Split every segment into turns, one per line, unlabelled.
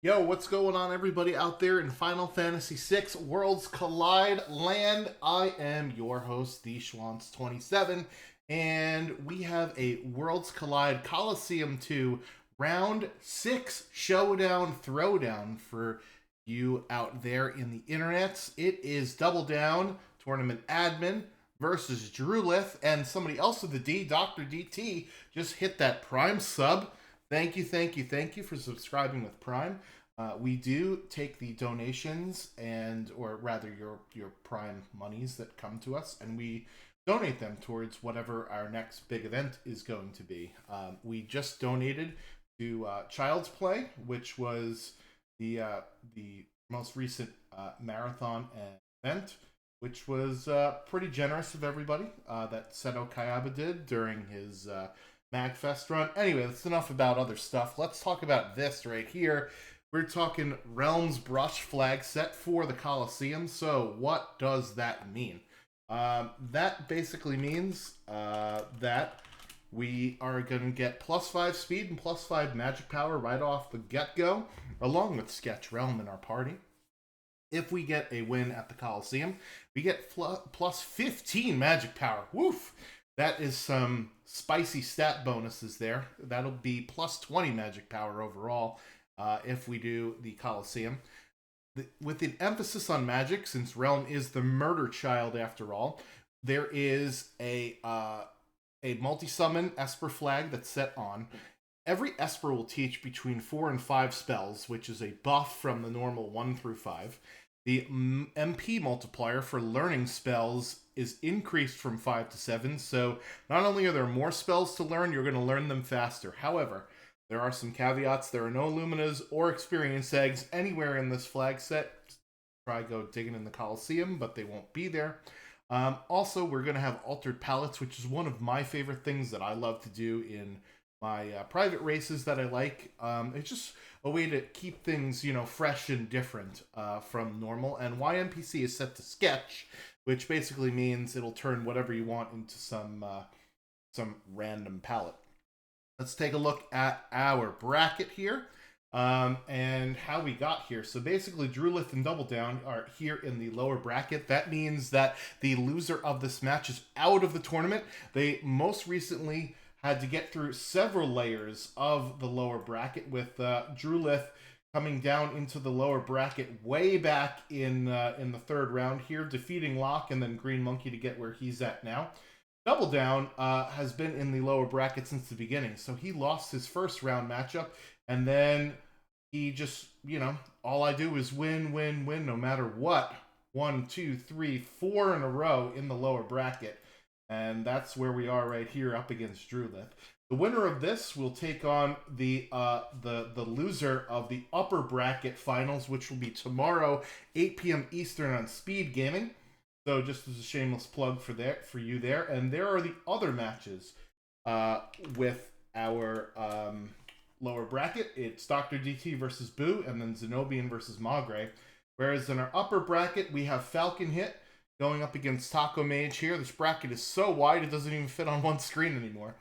Yo, what's going on, everybody out there in Final Fantasy VI Worlds Collide land? I am your host, the Schwantz27, and we have a Worlds Collide Coliseum 2 Round 6 Showdown Throwdown for you out there in the internets. It is Double Down Tournament Admin versus Drewlith, and somebody else with the D, Dr. DT, just hit that Prime sub. Thank you for subscribing with Prime. We do take the donations or rather your Prime monies that come to us, and we donate them towards whatever our next big event is going to be. We just donated to Child's Play, which was the most recent marathon event, which was pretty generous of everybody that Seto Kayaba did during his MagFest run. Anyway, that's enough about other stuff. Let's talk about this right here. We're talking Realms Brush flag set for the Coliseum. So what does that mean? That basically means that we are going to get +5 speed and +5 magic power right off the get-go, along with Sketch Realm in our party. If we get a win at the Coliseum, we get +15 magic power. Woof! That is some spicy stat bonuses there. That'll be +20 magic power overall if we do the Coliseum. With an emphasis on magic, since Realm is the murder child after all, there is a multi-summon Esper flag that's set on. Every Esper will teach between 4 and 5 spells, which is a buff from the normal 1 through 5. The MP multiplier for learning spells is increased from 5 to 7, so not only are there more spells to learn, you're going to learn them faster. However, there are some caveats. There are no Luminas or Experience Eggs anywhere in this flag set. Try go digging in the Coliseum, but they won't be there. Also, we're going to have Altered Palettes, which is one of my favorite things that I love to do in my private races that I like. It's just a way to keep things, fresh and different from normal. And YMPC is set to Sketch, which basically means it'll turn whatever you want into some random palette. Let's take a look at our bracket here and how we got here. So basically, Drewlith and Double Down are here in the lower bracket. That means that the loser of this match is out of the tournament. They most recently had to get through several layers of the lower bracket, with Drewlith coming down into the lower bracket way back in the third round here, defeating Locke and then Green Monkey to get where he's at now. Double Down has been in the lower bracket since the beginning, so he lost his first round matchup, and then he just, all I do is win, no matter what. 1, 2, 3, 4 in a row in the lower bracket. And that's where we are right here up against Drewlith. The winner of this will take on the loser of the upper bracket finals, which will be tomorrow, 8 p.m. Eastern on Speed Gaming. So just as a shameless plug for you there. And there are the other matches with our lower bracket. It's Dr. DT versus Boo, and then Zenobian versus Magre. Whereas in our upper bracket, we have Falcon Hit going up against Taco Mage here. This bracket is so wide it doesn't even fit on one screen anymore.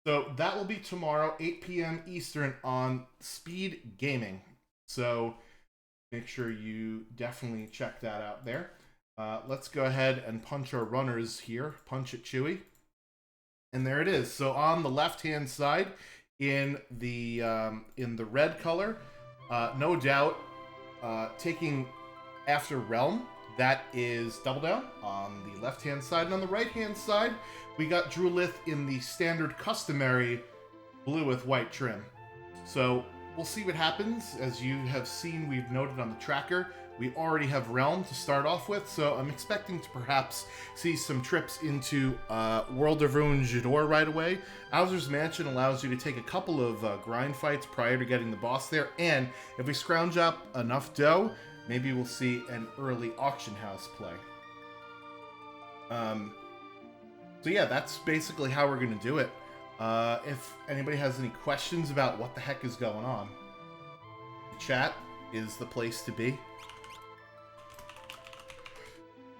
So that will be tomorrow, 8 p.m. Eastern on Speed Gaming. So make sure you definitely check that out there. Let's go ahead and punch our runners here. Punch it, Chewy. And there it is. So on the left-hand side, in the red color, no doubt, taking after Realm, that is Double Down on the left-hand side. And on the right-hand side, we got Drewlith in the standard customary blue with white trim. So we'll see what happens. As you have seen, we've noted on the tracker, we already have Realm to start off with, so I'm expecting to perhaps see some trips into World of Ruin Jador right away. Bowser's Mansion allows you to take a couple of grind fights prior to getting the boss there, and if we scrounge up enough dough, maybe we'll see an early auction house play. So yeah, that's basically how we're going to do it. If anybody has any questions about what the heck is going on, the chat is the place to be.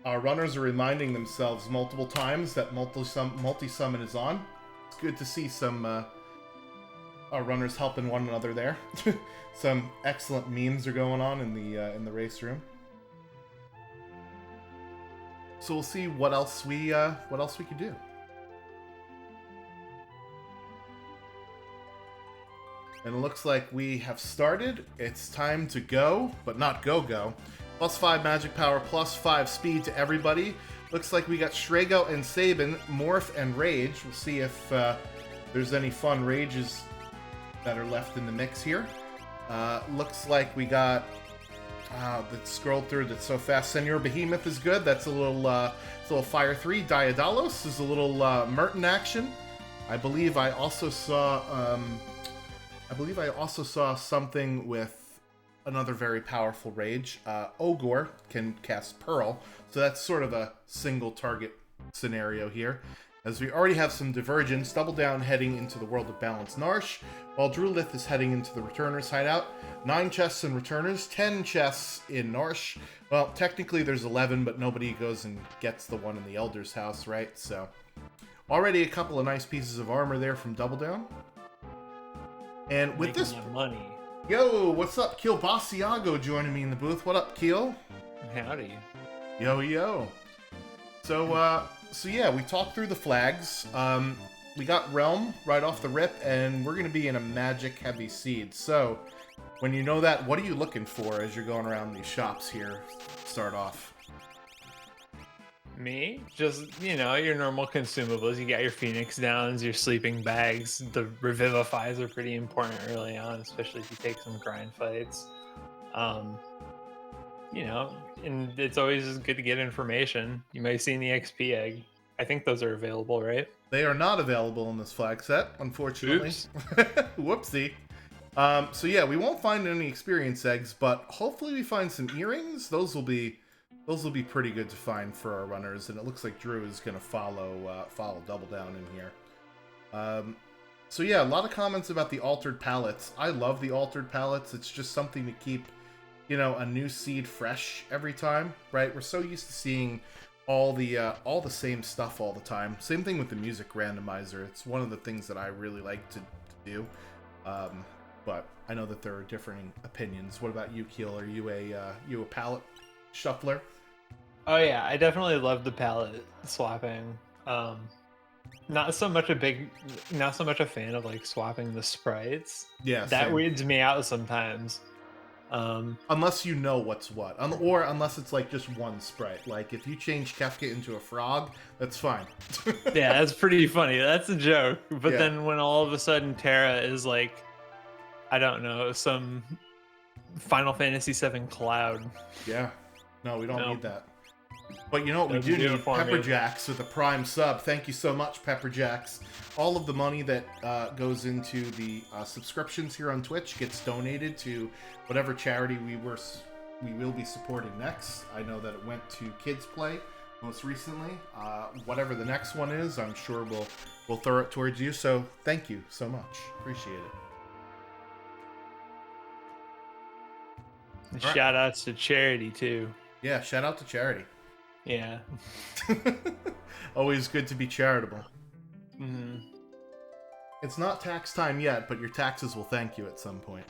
Our runners are reminding themselves multiple times that multi-summon is on. It's good to see some our runners helping one another there. Some excellent memes are going on in the race room. So we'll see what else we can do. And it looks like we have started. It's time to go, but not go. +5 magic power, +5 speed to everybody. Looks like we got Strago and Sabin, Morph and Rage. We'll see if there's any fun Rages that are left in the mix here. Looks like we got that scrolled through that's so fast. Senor Behemoth is good. That's a little Fire 3. Diadalos is a little Merton action. I believe I also saw something with another very powerful Rage. Ogor can cast Pearl, so that's sort of a single target scenario here. As we already have some Divergence, Double Down heading into the World of Balance Narsh, while Drewlith is heading into the Returners hideout. 9 chests in Returners, 10 chests in Narsh. Well, technically there's 11, but nobody goes and gets the one in the Elder's house, right? So, already a couple of nice pieces of armor there from Double Down. And with this
money.
Yo, what's up? Keel Basiago joining me in the booth. What up, Keel?
Howdy.
Yo. So yeah, we talked through the flags. We got Realm right off the rip, and we're going to be in a magic heavy seed. So, when you know that, what are you looking for as you're going around these shops here? Start off.
Me? Just, your normal consumables. You got your Phoenix Downs, your sleeping bags. The Revivifies are pretty important early on, especially if you take some grind fights. And it's always good to get information. You might see in the XP egg. I think those are available, right?
They are not available in this flag set, unfortunately.
Oops.
Whoopsie. So yeah, we won't find any experience eggs, but hopefully we find some earrings. Those will be pretty good to find for our runners, and it looks like Drew is going to follow Double Down in here. So yeah, a lot of comments about the altered palettes. I love the altered palettes. It's just something to keep, a new seed fresh every time, right? We're so used to seeing all the same stuff all the time. Same thing with the music randomizer. It's one of the things that I really like to do. But I know that there are differing opinions. What about you, Keel? Are you a palette shuffler?
Oh yeah, I definitely love the palette swapping. Not so much a fan of like swapping the sprites.
Yeah,
that
same.
weirds me out sometimes.
Unless you know what's what, or unless it's like just one sprite. Like if you change Kefka into a frog, that's fine.
Yeah, that's pretty funny. That's a joke. But then when all of a sudden Terra is like, I don't know, some Final Fantasy VII Cloud.
Yeah. No, we don't need that. But you know what we do need?
Pepper
Jacks with a Prime sub. Thank you so much, Pepper Jacks. All of the money that goes into the subscriptions here on Twitch gets donated to whatever charity we will be supporting next. I know that it went to Kids Play most recently. Whatever the next one is, I'm sure we'll throw it towards you. So thank you so much. Appreciate it.
Shout outs to Charity too.
Yeah, shout out to Charity.
Yeah.
Always good to be charitable.
Mm-hmm.
It's not tax time yet, but your taxes will thank you at some point.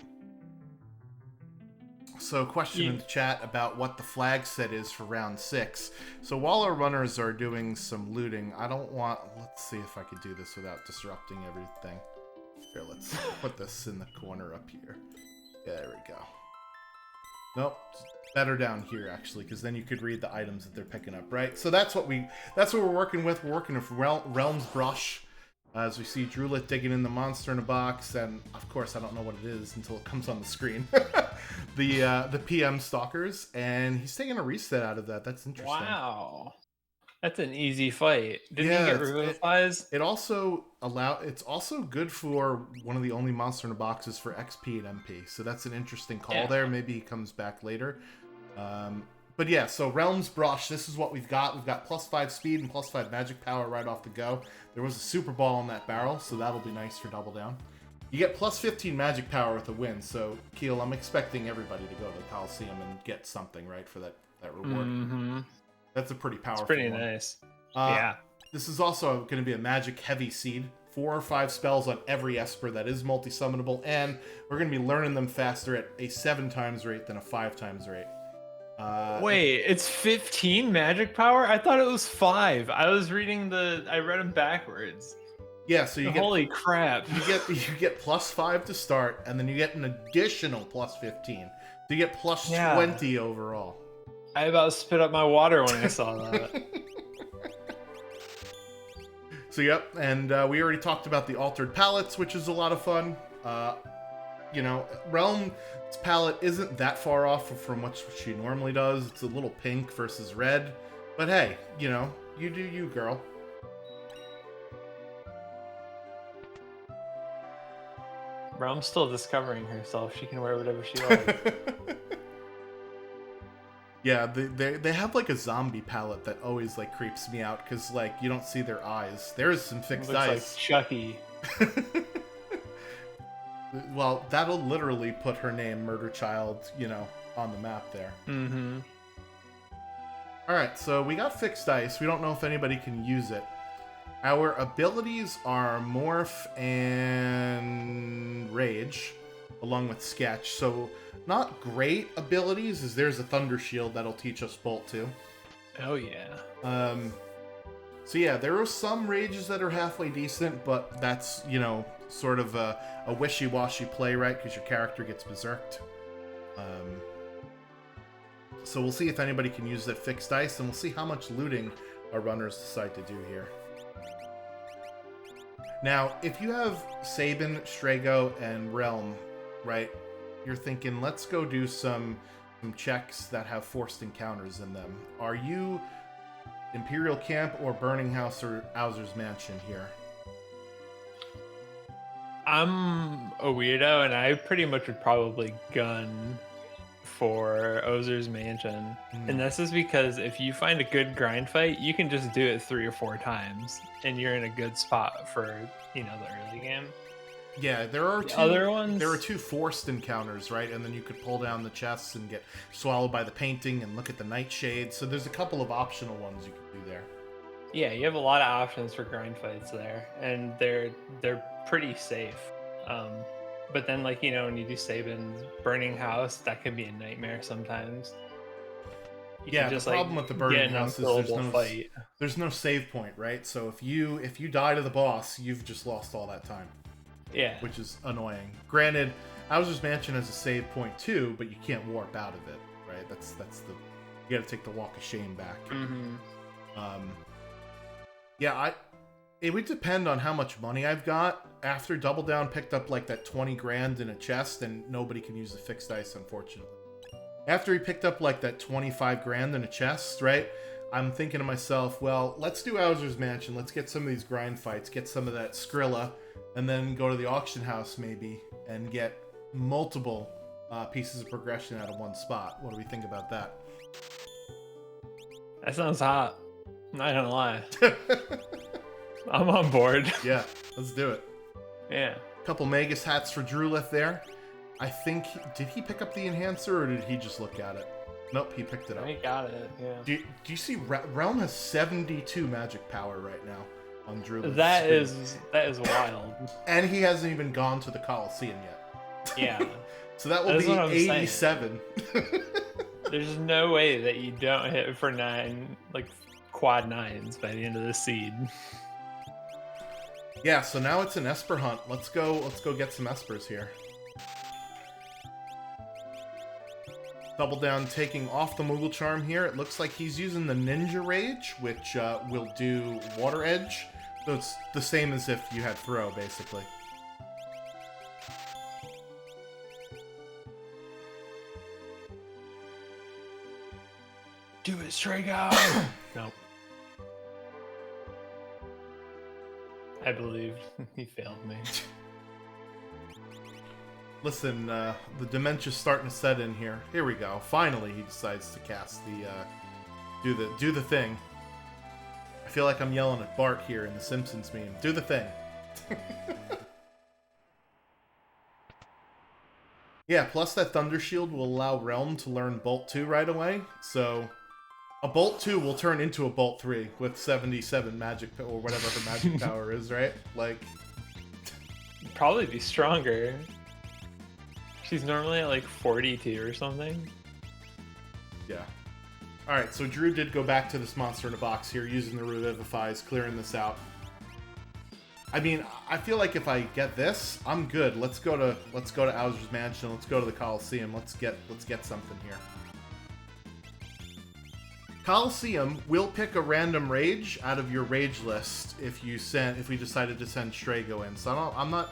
So, question in the chat about what the flag set is for round 6. So, while our runners are doing some looting, let's see if I could do this without disrupting everything. Here, let's put this in the corner up here. Yeah, there we go. Nope, better down here actually, because then you could read the items that they're picking up, right? So that's what we're working with. We're working with Realm's Brush. As we see Drewlith digging in the monster in a box, and of course I don't know what it is until it comes on the screen. the PM Stalkers, and he's taking a reset out of that. That's interesting.
Wow. That's an easy fight. Didn't he get Revivifies?
It's also good for one of the only monster in a boxes for XP and MP. So that's an interesting call there. Maybe he comes back later. But yeah, so Realm's Brush, this is what we've got. We've got +5 speed and +5 magic power right off the go. There was a Super Ball in that barrel, so that'll be nice for Double Down. You get +15 magic power with a win, so Keel, I'm expecting everybody to go to the Coliseum and get something, right, for that reward.
Mm-hmm.
That's a pretty powerful
It's pretty
one.
nice.
Yeah. This is also going to be a magic heavy seed 4 or 5 spells on every Esper that is multi-summonable, and we're going to be learning them faster at a 7 times rate than a 5 times rate.
Wait, it's 15 magic power? I thought it was 5. I read them backwards.
Yeah, so you get...
Holy crap.
You get +5 to start, and then you get an additional +15. So you get +20 overall.
I about spit up my water when I saw that.
So yep, and we already talked about the altered palettes, which is a lot of fun. You know, Realm's palette isn't that far off from what she normally does. It's a little pink versus red. But hey, you know, you do you, girl.
Realm's still discovering herself. She can wear whatever she likes.
Yeah, they have like a zombie palette that always like creeps me out because like you don't see their eyes. There is some fixed
Looks
eyes.
like Chucky.
Well, that'll literally put her name, Murder Child, you know, on the map there.
Mm-hmm.
All right, so we got fixed dice. We don't know if anybody can use it. Our abilities are Morph and Rage, along with Sketch. So not great abilities, as there's a Thunder Shield that'll teach us Bolt too.
Oh yeah.
So yeah, there are some Rages that are halfway decent, but that's, you know, sort of a wishy-washy play, right? Because your character gets berserked. So we'll see if anybody can use that fixed dice, and we'll see how much looting our runners decide to do here. Now, if you have Sabin, Strago, and Realm, right, you're thinking, let's go do some checks that have forced encounters in them. Are you Imperial Camp or Burning House or Owser's Mansion here?
I'm a weirdo, and I pretty much would probably gun for Ozer's Mansion. And this is because if you find a good grind fight, you can just do it 3 or 4 times, and you're in a good spot for, you know, the early game.
Yeah, there are
two other ones.
There are 2 forced encounters, right? And then you could pull down the chests and get swallowed by the painting and look at the nightshade. So there's a couple of optional ones you can do there.
Yeah, you have a lot of options for grind fights there, and they're pretty safe. But then, like, you know, when you do Sabin's Burning House, that can be a nightmare sometimes.
Yeah, the problem with the Burning House is there's no save point, right? So if you die to the boss, you've just lost all that time.
Yeah.
Which is annoying. Granted, Owser's Mansion has a save point too, but you can't warp out of it, right? That's the you got to take the Walk of Shame back.
Mm-hmm.
Yeah, it would depend on how much money I've got. After Double Down picked up like that 20 grand in a chest, and nobody can use the fixed dice, unfortunately. After he picked up like that 25 grand in a chest, right? I'm thinking to myself, well, let's do Owser's Mansion. Let's get some of these grind fights, get some of that Skrilla, and then go to the auction house maybe and get multiple pieces of progression out of one spot. What do we think about that?
That sounds hot. Not gonna lie. I'm on board.
Yeah, let's do it.
Yeah.
Couple Magus hats for Drewlith there. I think, did he pick up the enhancer or did he just look at it? Nope, he picked it up.
He got it, yeah.
Do you see Realm has 72 magic power right now on Drewlith?
That is wild.
And he hasn't even gone to the Coliseum yet.
Yeah.
So that will be 87.
There's no way that you don't hit for 9, like quad 9s by the end of the seed.
Yeah, so now it's an Esper hunt. Let's go get some Espers here. Double Down taking off the Moogle Charm here. It looks like he's using the Ninja Rage, which will do Water Edge. So it's the same as if you had Throw, basically.
Do it, Strago! Nope. I believed. He failed me.
Listen, the dementia's starting to set in here. Here we go. Finally, he decides to cast the, do the thing. I feel like I'm yelling at Bart here in the Simpsons meme. Do the thing. Yeah, plus that Thunder Shield will allow Realm to learn Bolt 2 right away. So, a Bolt 2 will turn into a Bolt 3 with 77 magic, or whatever her magic power is, right? Like,
Probably be stronger. She's normally at like 42 or something.
Yeah. Alright, so Drew did go back to this monster in a box here, using the Revivifies, clearing this out. I mean, I feel like if I get this, I'm good. Let's go to Owser's Mansion. Let's go to the Coliseum. Let's get something here. Coliseum will pick a random rage out of your rage list if we decided to send Strago in. So I'm not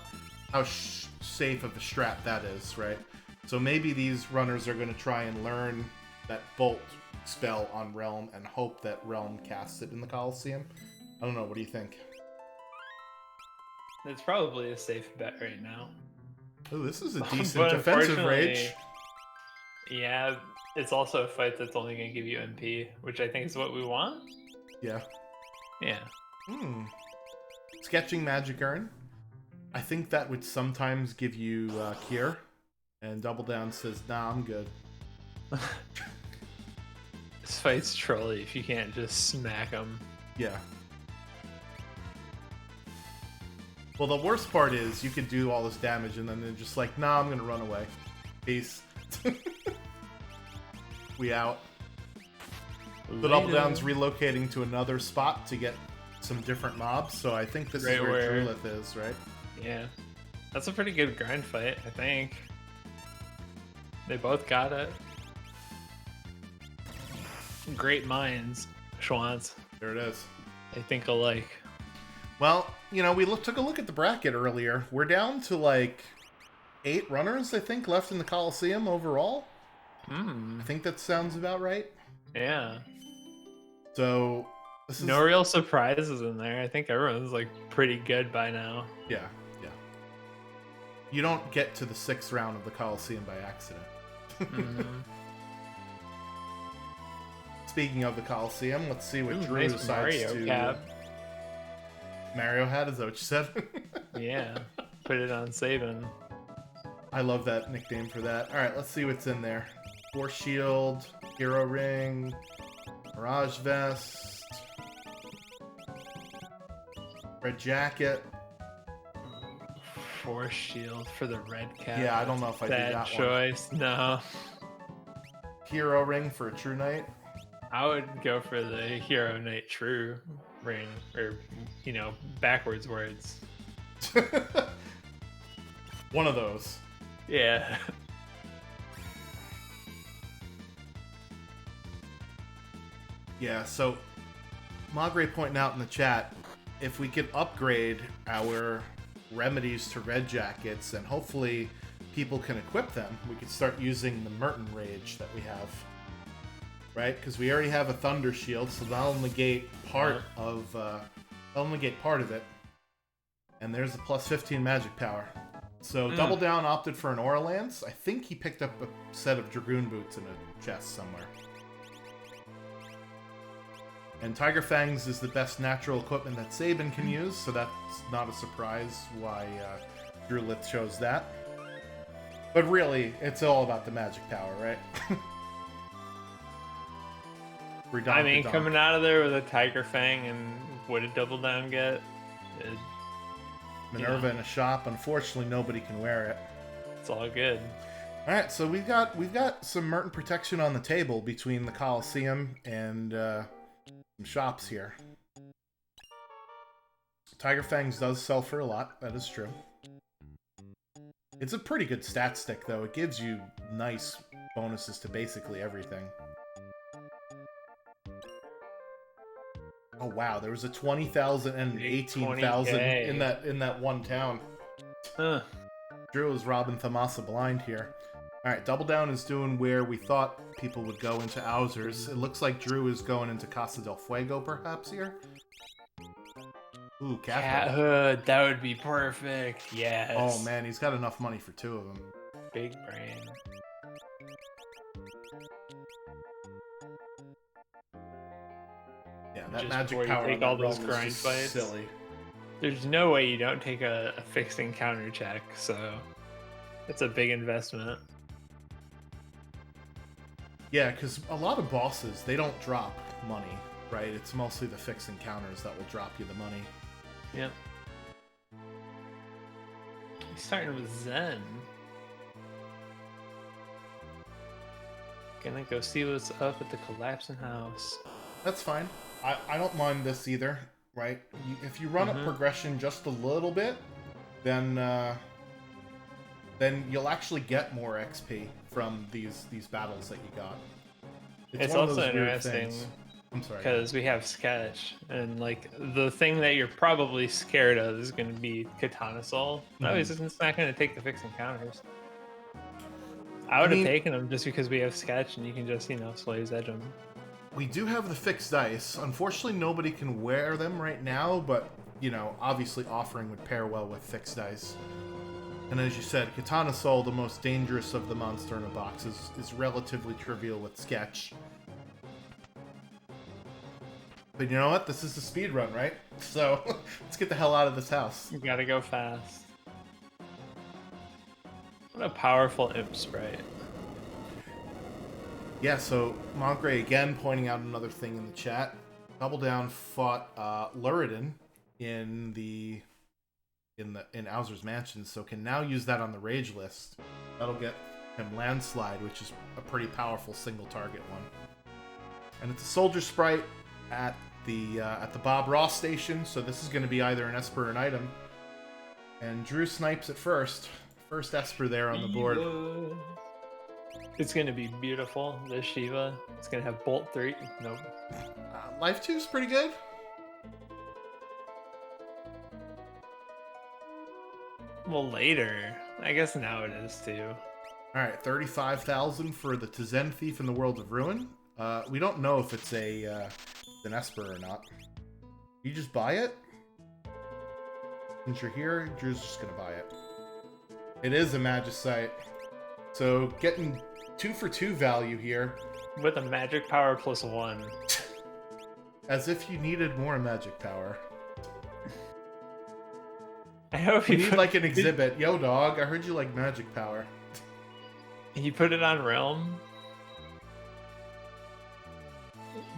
how safe of a strat that is, right? So maybe these runners are going to try and learn that Bolt spell on Realm and hope that Realm casts it in the Coliseum. I don't know. What do you think?
It's probably a safe bet right now.
Oh, this is a decent defensive rage.
Yeah, it's also a fight that's only going to give you MP, which I think is what we want.
Yeah.
Yeah.
Sketching Magic Urn. I think that would sometimes give you Cure. And Double Down says, nah, I'm good.
This fight's trolly if you can't just smack him.
Yeah. Well, the worst part is you could do all this damage and then they're just like, nah, I'm gonna run away. Peace. We out. The Double Down's relocating to another spot to get some different mobs, so I think this is where Drewlith is, right?
Yeah. That's a pretty good grind fight, I think. They both got it. Great minds, Schwantz.
There it is.
They think alike.
Well, you know, we took a look at the bracket earlier. We're down to like 8 runners, I think, left in the Coliseum overall. I think that sounds about right.
Yeah.
So this is
no real surprises in there. I think everyone's like pretty good by now.
Yeah. You don't get to the 6th round of the Coliseum by accident. Speaking of the Coliseum, let's see what Drew
nice
decides
Mario
to.
Cap.
Mario hat, is that what you said?
Yeah, put it on Sabin.
I love that nickname for that. All right, let's see what's in there. Force Shield, Hero Ring, Mirage Vest, Red Jacket.
Force Shield for the red cap.
Yeah, I don't know if I do that
Bad choice.
one.
No.
Hero Ring for a True Knight.
I would go for the Hero Knight True Ring, or, you know, backwards words.
One of those.
Yeah.
Yeah, so Magre pointing out in the chat, if we could upgrade our remedies to red jackets and hopefully people can equip them, we could start using the Merton Rage that we have. Right? Because we already have a Thunder Shield, so that'll negate part of it. And there's a plus 15 magic power. So Double Down opted for an Aura Lance. I think he picked up a set of Dragoon Boots in a chest somewhere. And Tiger Fangs is the best natural equipment that Sabin can use, so that's not a surprise why Drewlith chose that. But really, it's all about the magic power, right?
I mean, coming out of there with a Tiger Fang, and what did Double Down get?
Minerva in a shop. Unfortunately, nobody can wear it.
It's all good.
All right, so we've got some Merton protection on the table between the Coliseum and some shops here. Tiger Fangs does sell for a lot. That is true. It's a pretty good stat stick, though. It gives you nice bonuses to basically everything. Oh wow, there was a 20,000 and 18,000 in that one town.
Huh.
Drew is robbing Thamasa blind here. Alright, Double Down is doing where we thought people would go into Owser's. It looks like Drew is going into Casa del Fuego, perhaps, here? Ooh, Cat
Hood, that would be perfect, yes.
Oh man, he's got enough money for 2 of them.
Big brain.
Yeah, that
just
magic power
take all those grind fights.
Silly.
There's no way you don't take a fixed encounter check, so it's a big investment.
Yeah, because a lot of bosses, they don't drop money, right? It's mostly the fixed encounters that will drop you the money.
Yep. He's starting with Zen. Gonna go see what's up at the collapsing house.
That's fine. I don't mind this either, right? If you run up progression just a little bit, then you'll actually get more XP from these battles that you got.
It's
one of
also
those weird
interesting.
things. I'm sorry.
Because we have Sketch, and like the thing that you're probably scared of is going to be Katana Soul. No, it's not going to take the fixed encounters. I would have taken them just because we have Sketch, and you can just Slaves Edge them.
We do have the fixed dice. Unfortunately, nobody can wear them right now, but obviously offering would pair well with fixed dice. And as you said, Katana Soul, the most dangerous of the monster in a box, is relatively trivial with Sketch. But you know what? This is a speed run, right? So let's get the hell out of this house.
You gotta go fast. What a powerful imp sprite.
Yeah, so Montgray again pointing out another thing in the chat. Double Down fought Luridin in Owzer's Mansion, so can now use that on the rage list. That'll get him Landslide, which is a pretty powerful single target one. And it's a soldier sprite at the Bob Ross station, so this is going to be either an Esper or an item. And Drew snipes it first. First Esper there on the board.
It's going to be beautiful, this Shiva. It's going to have Bolt 3. Nope.
Life 2 is pretty good.
Well, later. I guess now it is too.
Alright, 35,000 for the Tizen Thief in the World of Ruin. We don't know if it's an Esper or not. You just buy it? Since you're here, Drew's just gonna buy it. It is a Magicite. So getting 2 for 2 value here.
With a magic power +1.
As if you needed more magic power.
I hope
you need like an exhibit. Yo, dog, I heard you like magic power.
He put it on Realm.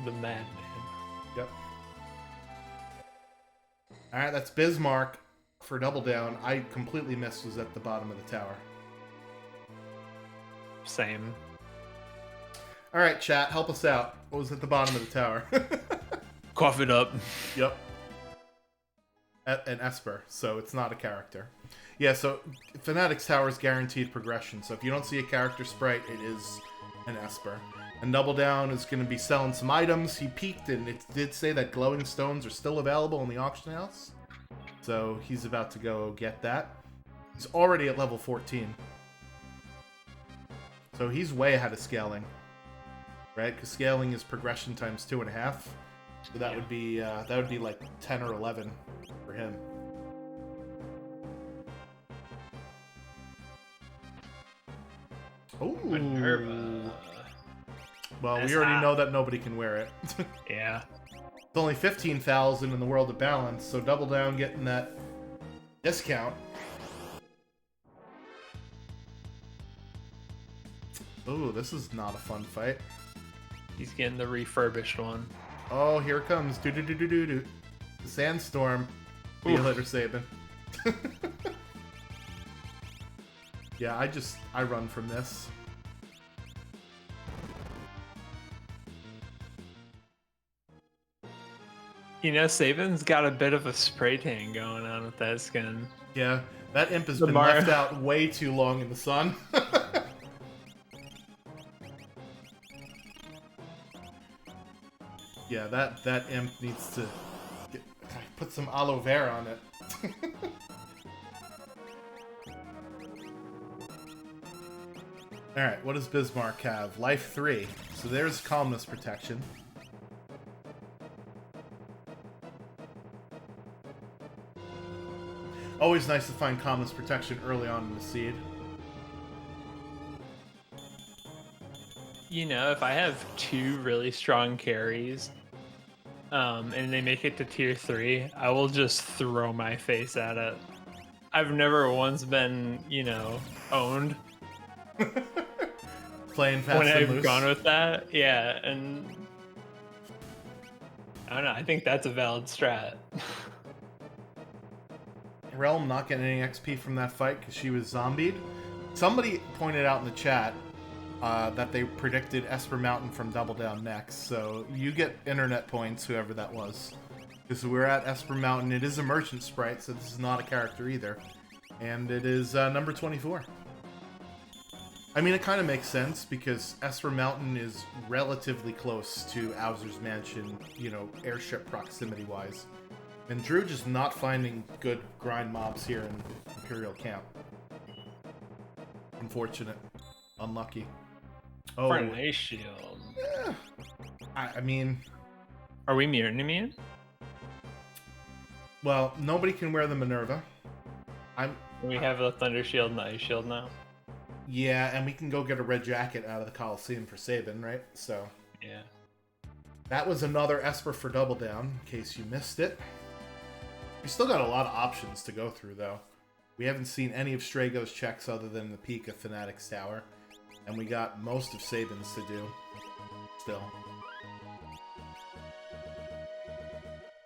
The madman.
Yep. Alright, that's Bismarck for Double Down. I completely missed was at the bottom of the tower.
Same.
Alright, chat, help us out. What was at the bottom of the tower?
Cough it up.
Yep. An Esper, so it's not a character. Yeah, so Fanatic's Tower is guaranteed progression, so if you don't see a character sprite, it is an Esper. And Double Down is going to be selling some items. He peeked, and it did say that glowing stones are still available in the auction house. So he's about to go get that. He's already at level 14. So he's way ahead of scaling. Right? Because scaling is progression times 2.5. So that would be like 10 or 11 for him. Ooh.
Minerva.
Well, we already know that nobody can wear it.
Yeah.
It's only 15,000 in the World of Balance, so Double Down getting that discount. Ooh, this is not a fun fight.
He's getting the refurbished one.
Oh, here it comes. Do-do-do-do-do-do. The Sandstorm. See you later, Sabin. Yeah, I run from this.
Sabin's got a bit of a spray tan going on with that skin.
Yeah, that imp has been left out way too long in the sun. Yeah, that imp needs to put some aloe vera on it. Alright, what does Bismarck have? Life 3. So there's calmness protection. Always nice to find calmness protection early on in the seed.
If I have 2 really strong carries, and they make it to tier 3, I will just throw my face at it. I've never once been, owned.
Playing fast
when
and
I've
loose.
gone with that, yeah, and I don't know. I think that's a valid strat.
Realm not getting any XP from that fight because she was zombied. Somebody pointed out in the chat that they predicted Esper Mountain from Double Down next, so you get internet points, whoever that was. Because we're at Esper Mountain. It is a merchant sprite, so this is not a character either. And it is number 24. I mean, it kind of makes sense, because Esper Mountain is relatively close to Owzer's Mansion, you know, airship proximity-wise. And Drew just not finding good grind mobs here in Imperial Camp. Unfortunate. Unlucky. Oh,
For an ice shield.
yeah. I mean...
Are we immune?
Well, nobody can wear the Minerva.
We have a Thunder Shield and the Ice Shield now.
Yeah, and we can go get a red jacket out of the Coliseum for Sabin, right? So...
Yeah.
That was another Esper for Double Down, in case you missed it. We still got a lot of options to go through, though. We haven't seen any of Strago's checks other than the peak of Fanatic's Tower. And we got most of Sabin's to do. Still.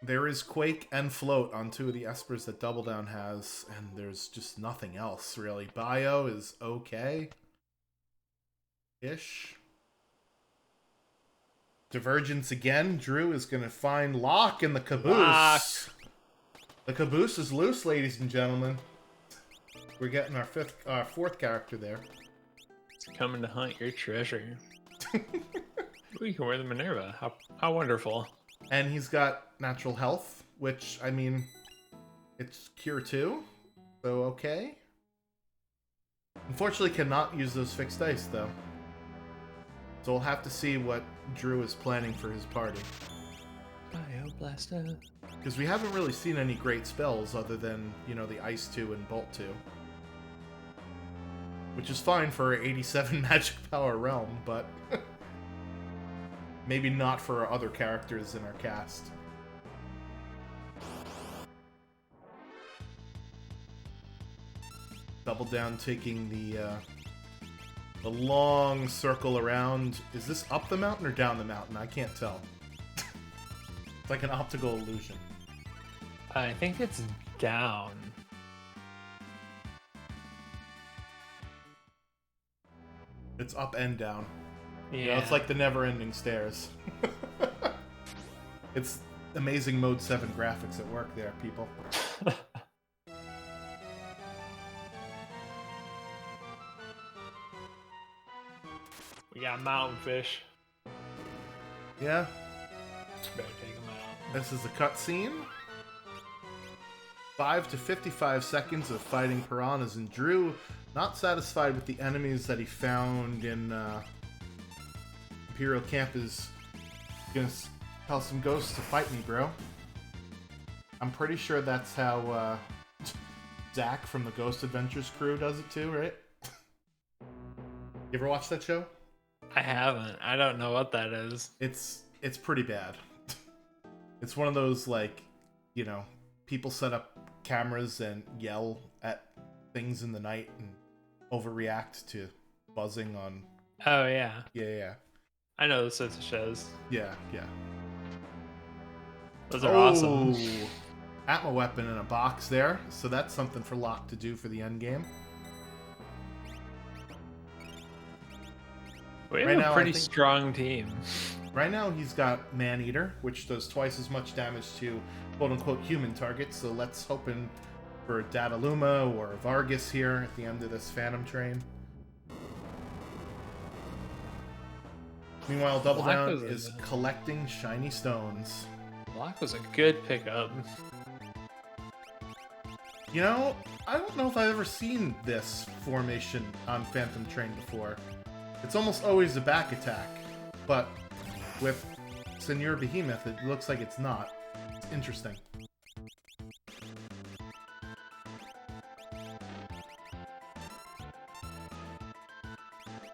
There is Quake and Float on two of the Espers that Double Down has, and there's just nothing else, really. Bio is okay. Ish. Divergence again. Drew is going to find Locke in the caboose.
Locke.
The caboose is loose, ladies and gentlemen. We're getting our fourth character there.
It's coming to hunt your treasure. We can wear the Minerva. How wonderful.
And he's got natural health, which, I mean, it's Cure 2, so okay. Unfortunately, cannot use those fixed dice, though. So we'll have to see what Drew is planning for his party.
Bioblaster.
Because we haven't really seen any great spells other than, you know, the Ice 2 and Bolt 2. Which is fine for 87 magic power realm, but maybe not for our other characters in our cast. Double Down taking the long circle around. Is this up the mountain or down the mountain? I can't tell. It's like an optical illusion.
I think it's down.
It's up and down.
Yeah.
You know, it's like the never-ending stairs. It's amazing Mode 7 graphics at work there, people.
We got mountain fish.
Yeah,
Better take them out.
this is a cutscene. 5 to 55 seconds of fighting piranhas, and Drew, not satisfied with the enemies that he found in Imperial Camp, is gonna tell some ghosts to fight me, bro. I'm pretty sure that's how Zach from the Ghost Adventures crew does it too, right? You ever watch that show?
I haven't. I don't know what that is.
It's pretty bad. It's one of those, like, you know, people set up cameras and yell at things in the night and overreact to buzzing on...
Oh, yeah.
Yeah.
I know those sorts of shows.
Yeah.
Those are awesome.
Atma weapon in a box there, so that's something for Locke to do for the end game.
We have
Right
a
now,
pretty
I think-
strong team.
Right now he's got Man-Eater, which does twice as much damage to quote-unquote human targets, so let's hope for Dataluma or Vargas here at the end of this Phantom Train. Meanwhile, Double
Black
Down
was a-
is collecting shiny stones.
Block was a good pickup.
You know, I don't know if I've ever seen this formation on Phantom Train before. It's almost always a back attack, but with Seigneur Behemoth, it looks like it's not. It's interesting.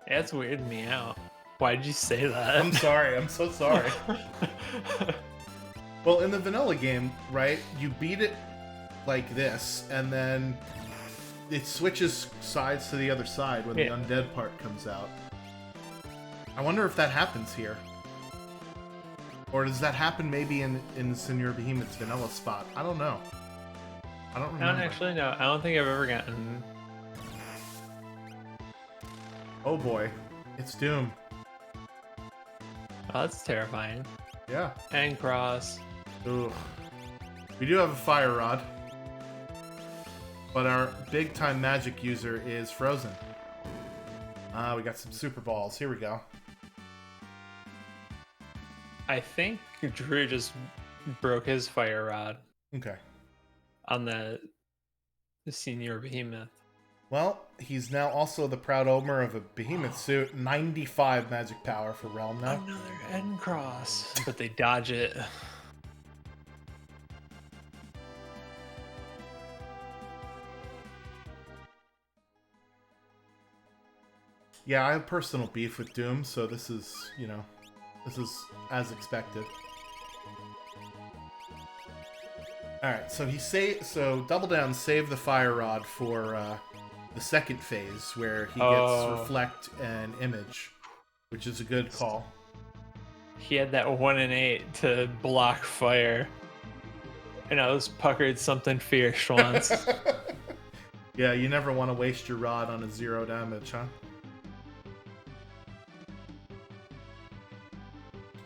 Yeah, it's weirding me out. Why did you say that?
I'm sorry, I'm so sorry. Well, in the vanilla game, right, you beat it like this, and then it switches sides to the other side when the undead part comes out. I wonder if that happens here. Or does that happen maybe in Seigneur Behemoth's vanilla spot? I don't know. I don't
I
remember.
don't actually know. I don't think I've ever gotten.
Oh boy, it's Doom.
Oh, that's terrifying.
Yeah.
And cross.
Ooh. We do have a fire rod, but our big time magic user is frozen. We got some super balls. Here we go.
I think Drew just broke his fire rod
Okay.
on the senior behemoth.
Well, he's now also the proud owner of a behemoth suit. 95 magic power for Realm now.
Another end cross, but they dodge it.
Yeah, I have personal beef with Doom, so this is, you know, this is as expected. Alright, so so Doubledown saved the fire rod for the second phase, where he gets reflect and image, which is a good call.
He had that 1 and 8 to block fire. And I was puckered something fierce once.
Yeah, you never want to waste your rod on a 0 damage, huh?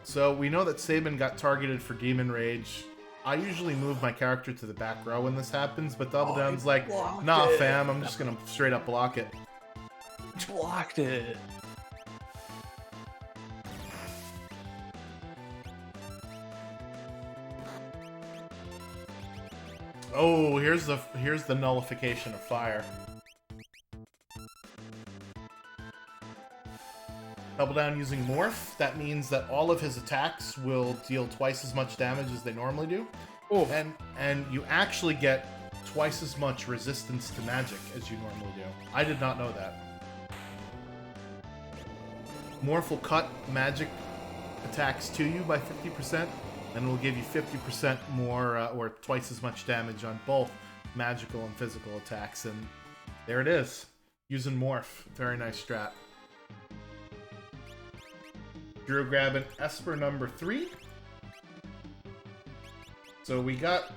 So we know that Sabin got targeted for Demon Rage. I usually move my character to the back row when this happens, but Doubledown's like, nah, fam, I'm just gonna straight up block it.
Blocked it.
Oh, here's the nullification of fire. Doubledown using Morph. That means that all of his attacks will deal twice as much damage as they normally do.
Oh.
And you actually get twice as much resistance to magic as you normally do. I did not know that. Morph will cut magic attacks to you by 50%, and will give you 50% more, or twice as much damage on both magical and physical attacks. And there it is. Using Morph. Very nice strat. Drew grabbing Esper number 3. So we got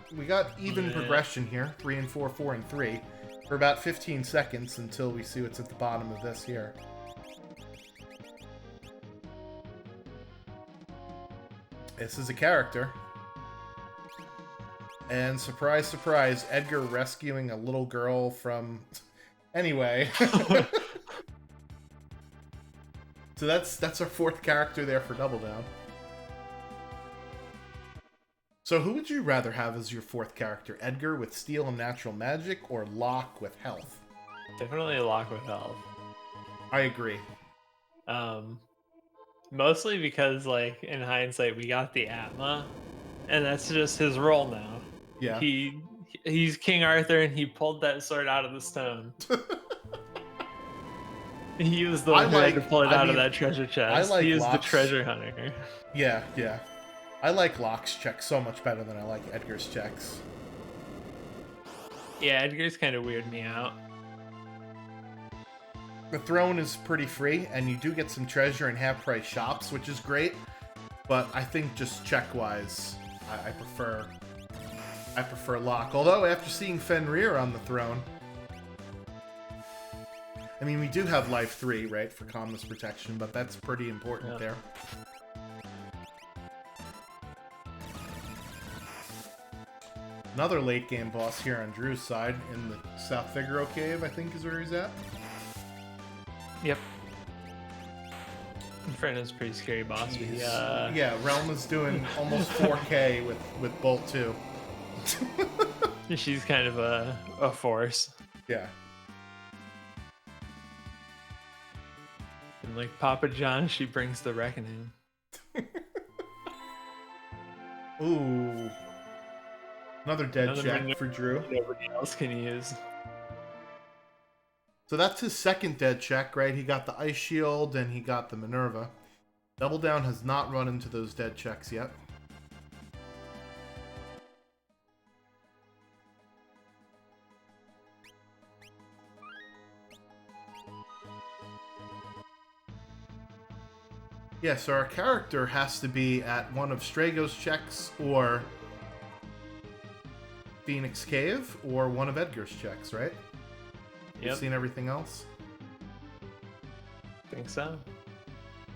even progression here. 3 and 4, 4 and 3. For about 15 seconds until we see what's at the bottom of this here. This is a character. And surprise, surprise, Edgar rescuing a little girl from... Anyway. So that's our 4th character there for Doubledown. So who would you rather have as your 4th character? Edgar with Steel and Natural Magic, or Locke with Health?
Definitely a lock with health.
I agree.
Mostly because, like, in hindsight, we got the Atma, and that's just his role now.
Yeah.
He's King Arthur, and he pulled that sword out of the stone. He was the one who had to pull it out of that treasure chest. He is the treasure hunter.
Yeah, yeah. I like Locke's checks so much better than I like Edgar's checks.
Yeah, Edgar's kind of weirded me out.
The throne is pretty free, and you do get some treasure in half-price shops, which is great. But I think just check-wise, I prefer Locke. Although after seeing Fenrir on the throne, I mean, we do have life 3, right, for calmness protection, but that's pretty important there. Another late game boss here on Drew's side in the South Figaro Cave, I think is where he's at.
Yep. Inferno's a pretty scary boss.
Yeah, Realm is doing almost 4K with Bolt 2.
She's kind of a force.
Yeah.
And like Papa John, she brings the reckoning.
Ooh. Another dead check for Drew.
Nobody else can use.
So that's his 2nd dead check, right? He got the Ice Shield and he got the Minerva. Doubledown has not run into those dead checks yet. Yeah, so our character has to be at one of Strago's checks or Phoenix Cave or one of Edgar's checks, right?
Yep.
You've seen everything else?
Think so.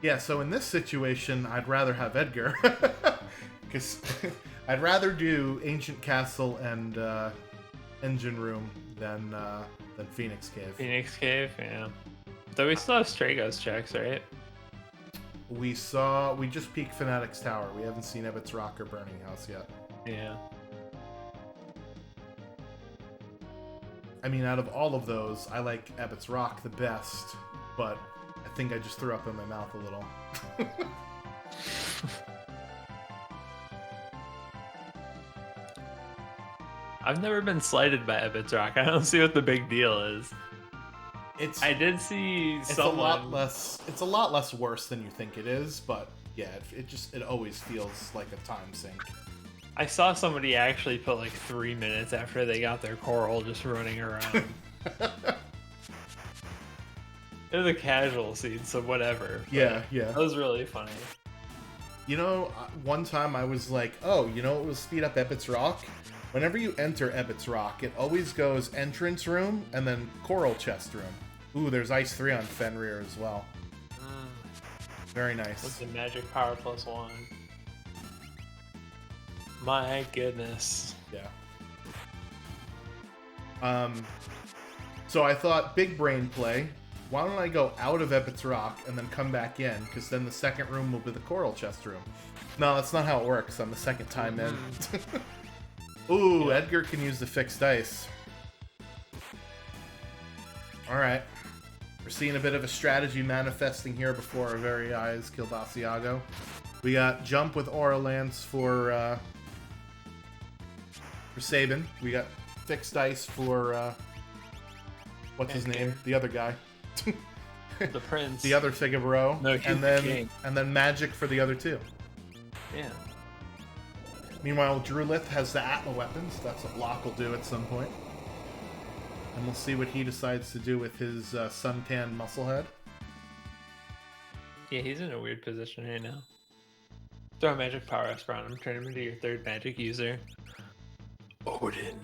Yeah, so in this situation, I'd rather have Edgar. Because I'd rather do Ancient Castle and Engine Room than Phoenix Cave.
Phoenix Cave, yeah. Though we still have Strago's checks, right?
We just peeked Fanatic's Tower. We haven't seen Ebbets Rock or Burning House yet.
Yeah.
I mean, out of all of those, I like Ebbets Rock the best, but I think I just threw up in my mouth a little.
I've never been slighted by Ebbets Rock. I don't see what the big deal is. I did see someone.
It's a lot less worse than you think it is, but yeah, it always feels like a time sink.
I saw somebody actually put like 3 minutes after they got their coral just running around. It was a casual scene, so whatever.
Yeah.
That was really funny.
You know, one time I was like, oh, you know what will speed up Ebbets Rock? Whenever you enter Ebbets Rock, it always goes entrance room and then coral chest room. Ooh, there's Ice 3 on Fenrir as well. Very nice.
With the magic power +1. My goodness.
Yeah. So I thought, big brain play. Why don't I go out of Ebbets Rock and then come back in? Because then the second room will be the coral chest room. No, that's not how it works. I'm the second time in. Ooh, yeah. Edgar can use the fixed dice. Alright. We're seeing a bit of a strategy manifesting here before our very eyes, Kilbasiago. We got jump with Aura Lance for Sabin. We got fixed dice for what's his name? The other guy.
The prince.
The other Figaro.
No,
and then magic for the other two.
Yeah.
Meanwhile, Drewlith has the Atma weapons. That's what Locke will do at some point. And we'll see what he decides to do with his suntan musclehead.
Yeah, he's in a weird position right now. Throw a magic power Esper on him. Turn him into your third magic user. Odin.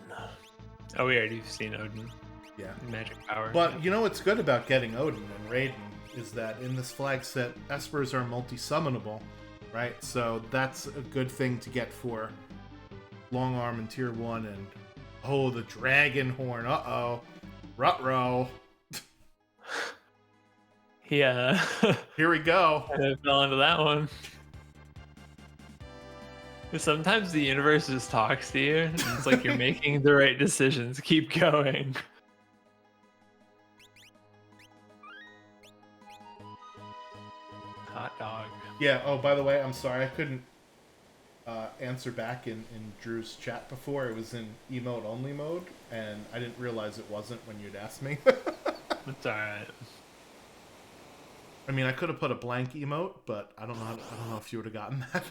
Oh, we already seen Odin.
Yeah.
Magic power.
But you know what's good about getting Odin and Raiden is that in this flag set, Espers are multi-summonable, right? So that's a good thing to get for Long Arm and Tier 1 and... Oh, the Dragon Horn. Uh-oh. Ruh-roh.
Yeah.
Here we go.
I fell into that one. Sometimes the universe just talks to you, and it's like you're making the right decisions. Keep going. Hot dog.
Yeah, oh, by the way, I'm sorry. I couldn't answer back in Drew's chat before. It was in emote only mode, and I didn't realize it wasn't when you'd asked me.
It's alright.
I mean, I could have put a blank emote, but I don't know if you would have gotten that.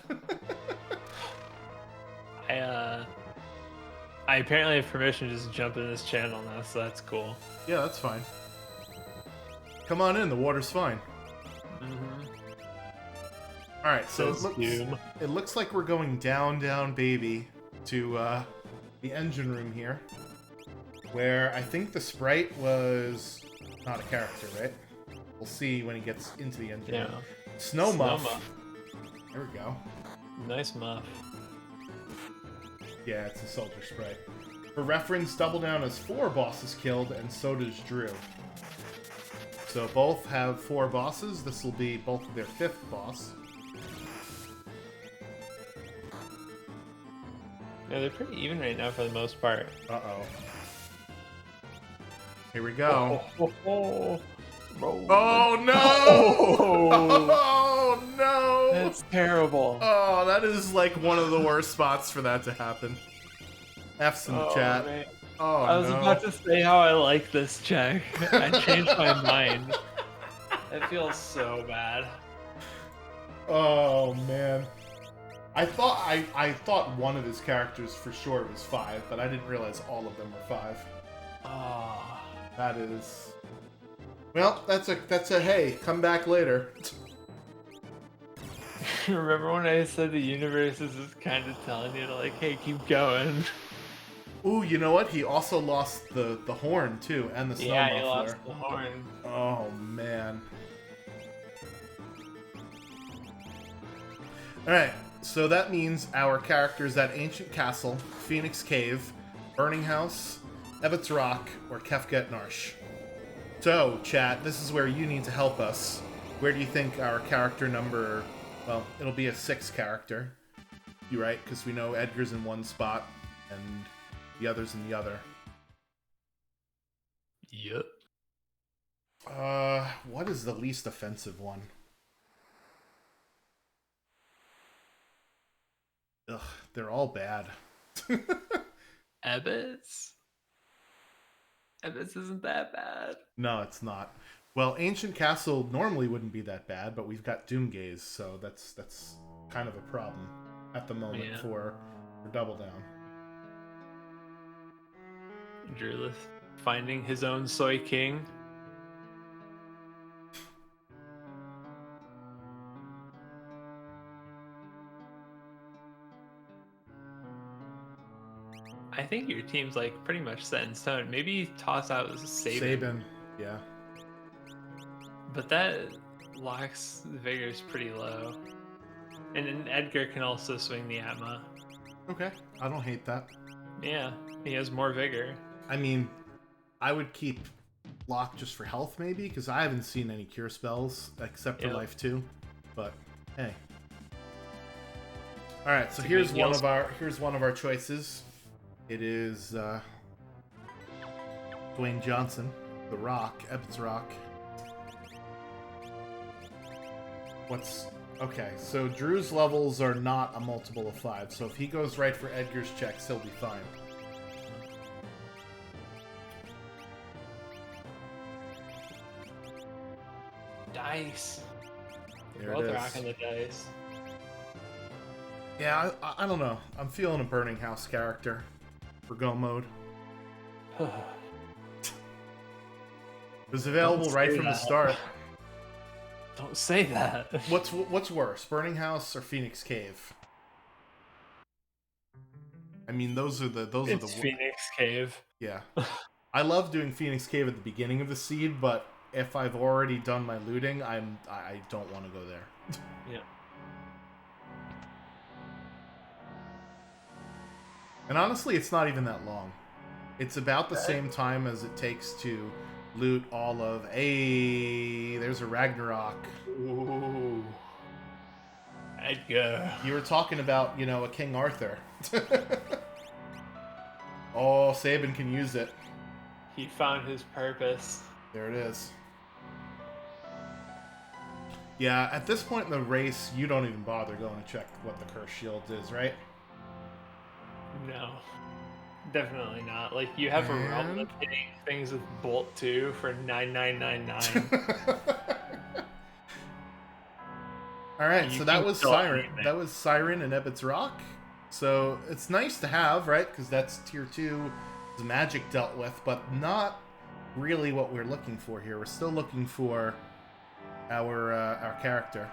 I apparently have permission to just jump in this channel now, so that's cool.
Yeah, that's fine. Come on in, the water's fine. Alright, so it looks like we're going down, baby, to the engine room here, where I think the sprite was not a character, right? We'll see when he gets into the engine room. Snow Muff. There we go.
Nice muff.
Yeah, it's a soldier sprite. For reference, Doubledown has 4 bosses killed, and so does Drew. So both have 4 bosses. This will be both of their 5th boss.
Yeah, they're pretty even right now for the most part.
Uh-oh. Here we go.
Oh
no! Oh no!
That's terrible.
Oh, that is like one of the worst spots for that to happen. F's in the chat.
Man.
Oh,
I was about to say how I like this check. I changed my mind. It feels so bad.
Oh man. I thought one of his characters for sure was 5, but I didn't realize all of them were 5.
Oh.
That is... Well, that's a hey, come back later.
Remember when I said the universe is just kind of telling you to like, hey, keep going?
Ooh, you know what? He also lost the horn too, and the snow
Yeah, he
muffler.
lost the horn.
Oh man. Alright, so that means our characters at Ancient Castle, Phoenix Cave, Burning House, Ebbets Rock, or Kefket Narsh. So, chat, this is where you need to help us. Where do you think our character number... Well, it'll be a 6 character. You right? Because we know Edgar's in one spot, and the other's in the other.
Yep.
What is the least offensive one? Ugh, they're all bad.
Ebbets? Ebbets isn't that bad.
No, it's not. Well, Ancient Castle normally wouldn't be that bad, but we've got Doomgaze, so that's kind of a problem at the moment for Double Down.
Drewlith finding his own soy king. I think your team's like pretty much set in stone. Maybe toss out Sabin.
Yeah.
But that locks Vigor's pretty low. And then Edgar can also swing the Atma.
Okay, I don't hate that.
Yeah, he has more Vigor.
I mean, I would keep Locke just for health maybe, because I haven't seen any cure spells except for Life 2. But hey. Alright, so here's one of our choices. It is Dwayne Johnson, The Rock, Ebbets Rock. Okay, so Drew's levels are not a multiple of 5, so if he goes right for Edgar's checks, he'll be fine.
Dice.
There
Both
it is.
rocking the dice.
Yeah, I don't know. I'm feeling a Burning House character for go mode. It was available right from the start.
Don't say that.
What's worse, Burning House or Phoenix Cave? I mean, those are the
Phoenix Cave.
Yeah, I love doing Phoenix Cave at the beginning of the seed, but if I've already done my looting, I don't want to go there.
Yeah.
And honestly, it's not even that long. It's about the same time as it takes to loot all of... Hey, there's a Ragnarok.
Ooh. Edgar.
You were talking about, a King Arthur. Oh, Sabin can use it.
He found his purpose.
There it is. Yeah, at this point in the race, you don't even bother going to check what the curse shield is, right?
No. Definitely not. Like, you have a realm that's hitting things with Bolt 2 for 9999.
Alright, so that was Siren. That was Siren and Ebbets Rock. So it's nice to have, right? Because that's tier 2 the magic dealt with, but not really what we're looking for here. We're still looking for our character.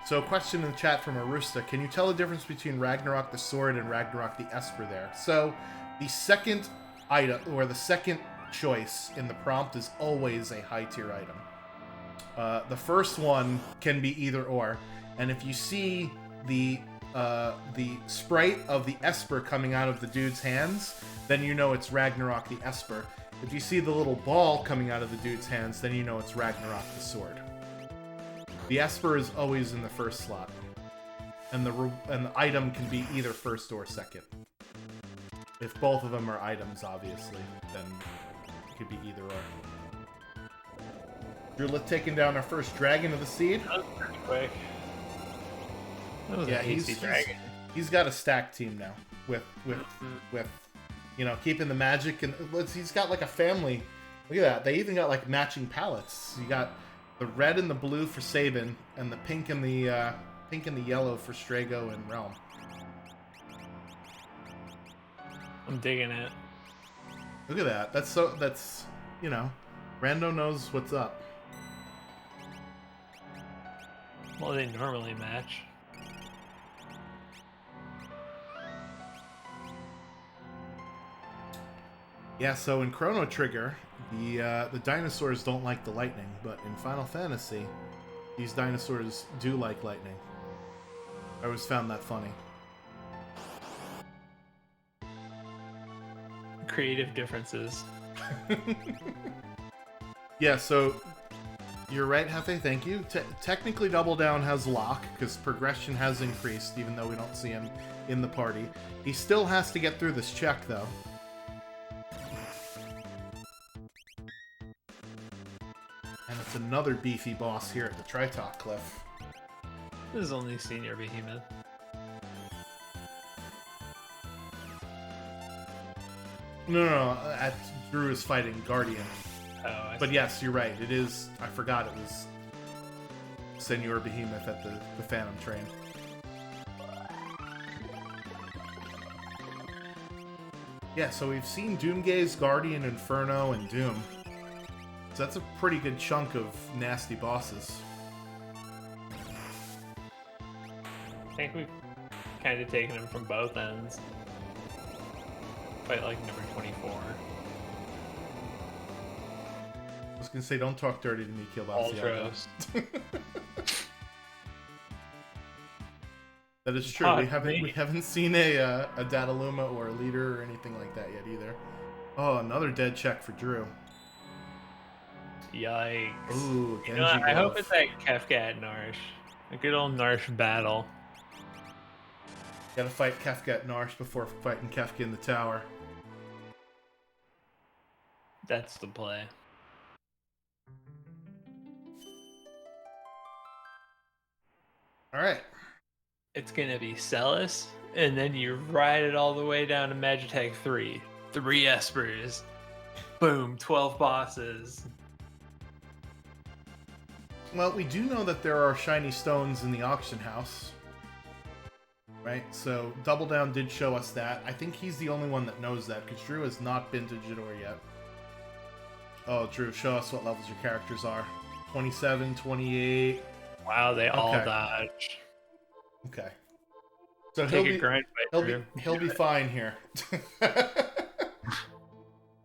So, question in the chat from Arusta. Can you tell the difference between Ragnarok the Sword and Ragnarok the Esper there? So, the second item, or the second choice in the prompt is always a high tier item. The first one can be either or. And if you see the sprite of the Esper coming out of the dude's hands, then you know it's Ragnarok the Esper. If you see the little ball coming out of the dude's hands, then you know it's Ragnarok the Sword. The Esper is always in the first slot, and the item can be either first or second. If both of them are items, obviously, then it could be either or. Drewlith taking down our first dragon of the seed.
That was pretty quick. That was an easy dragon.
He's got a stack team now with keeping the magic, and he's got like a family. Look at that. They even got like matching palettes. You got the red and the blue for Sabin, and the pink and the yellow for Strago and Realm.
I'm digging it.
Look at that. That's Rando knows what's up.
Well, they normally match.
Yeah, so in Chrono Trigger, the dinosaurs don't like the lightning, but in Final Fantasy, these dinosaurs do like lightning. I always found that funny.
Creative differences.
Yeah, so you're right, Hefe, thank you. Technically, Double Down has lock, because progression has increased, even though we don't see him in the party. He still has to get through this check, though. And it's another beefy boss here at the Tritok Cliff.
This is only Senior Behemoth.
No. Drew is fighting Guardian.
Oh,
But yes, you're right. It is. I forgot it was Senor Behemoth at the Phantom Train. Yeah, so we've seen Doomgaze, Guardian, Inferno, and Doom. So that's a pretty good chunk of nasty bosses.
I think we've kind of taken him from both ends. Fight like number 24.
I was gonna say, don't talk dirty to me, Killbox. That is true. We haven't seen a Dataluma or a leader or anything like that yet either. Oh, another dead check for Drew.
Yikes.
Ooh, Genji
I hope
glove.
it's like Kefka at Narsh. A good old Narsh battle.
Gotta fight Kefka at Narsh before fighting Kefka in the tower.
That's the play.
Alright.
It's gonna be Celis, and then you ride it all the way down to Magitech 3. 3 Espers. Boom, 12 bosses.
Well, we do know that there are shiny stones in the auction house. Right? So, Double Down did show us that. I think he's the only one that knows that, because Drew has not been to Jador yet. Oh, Drew, show us what levels your characters are. 27, 28...
Wow, they all dodge.
Okay. So he'll be fine here.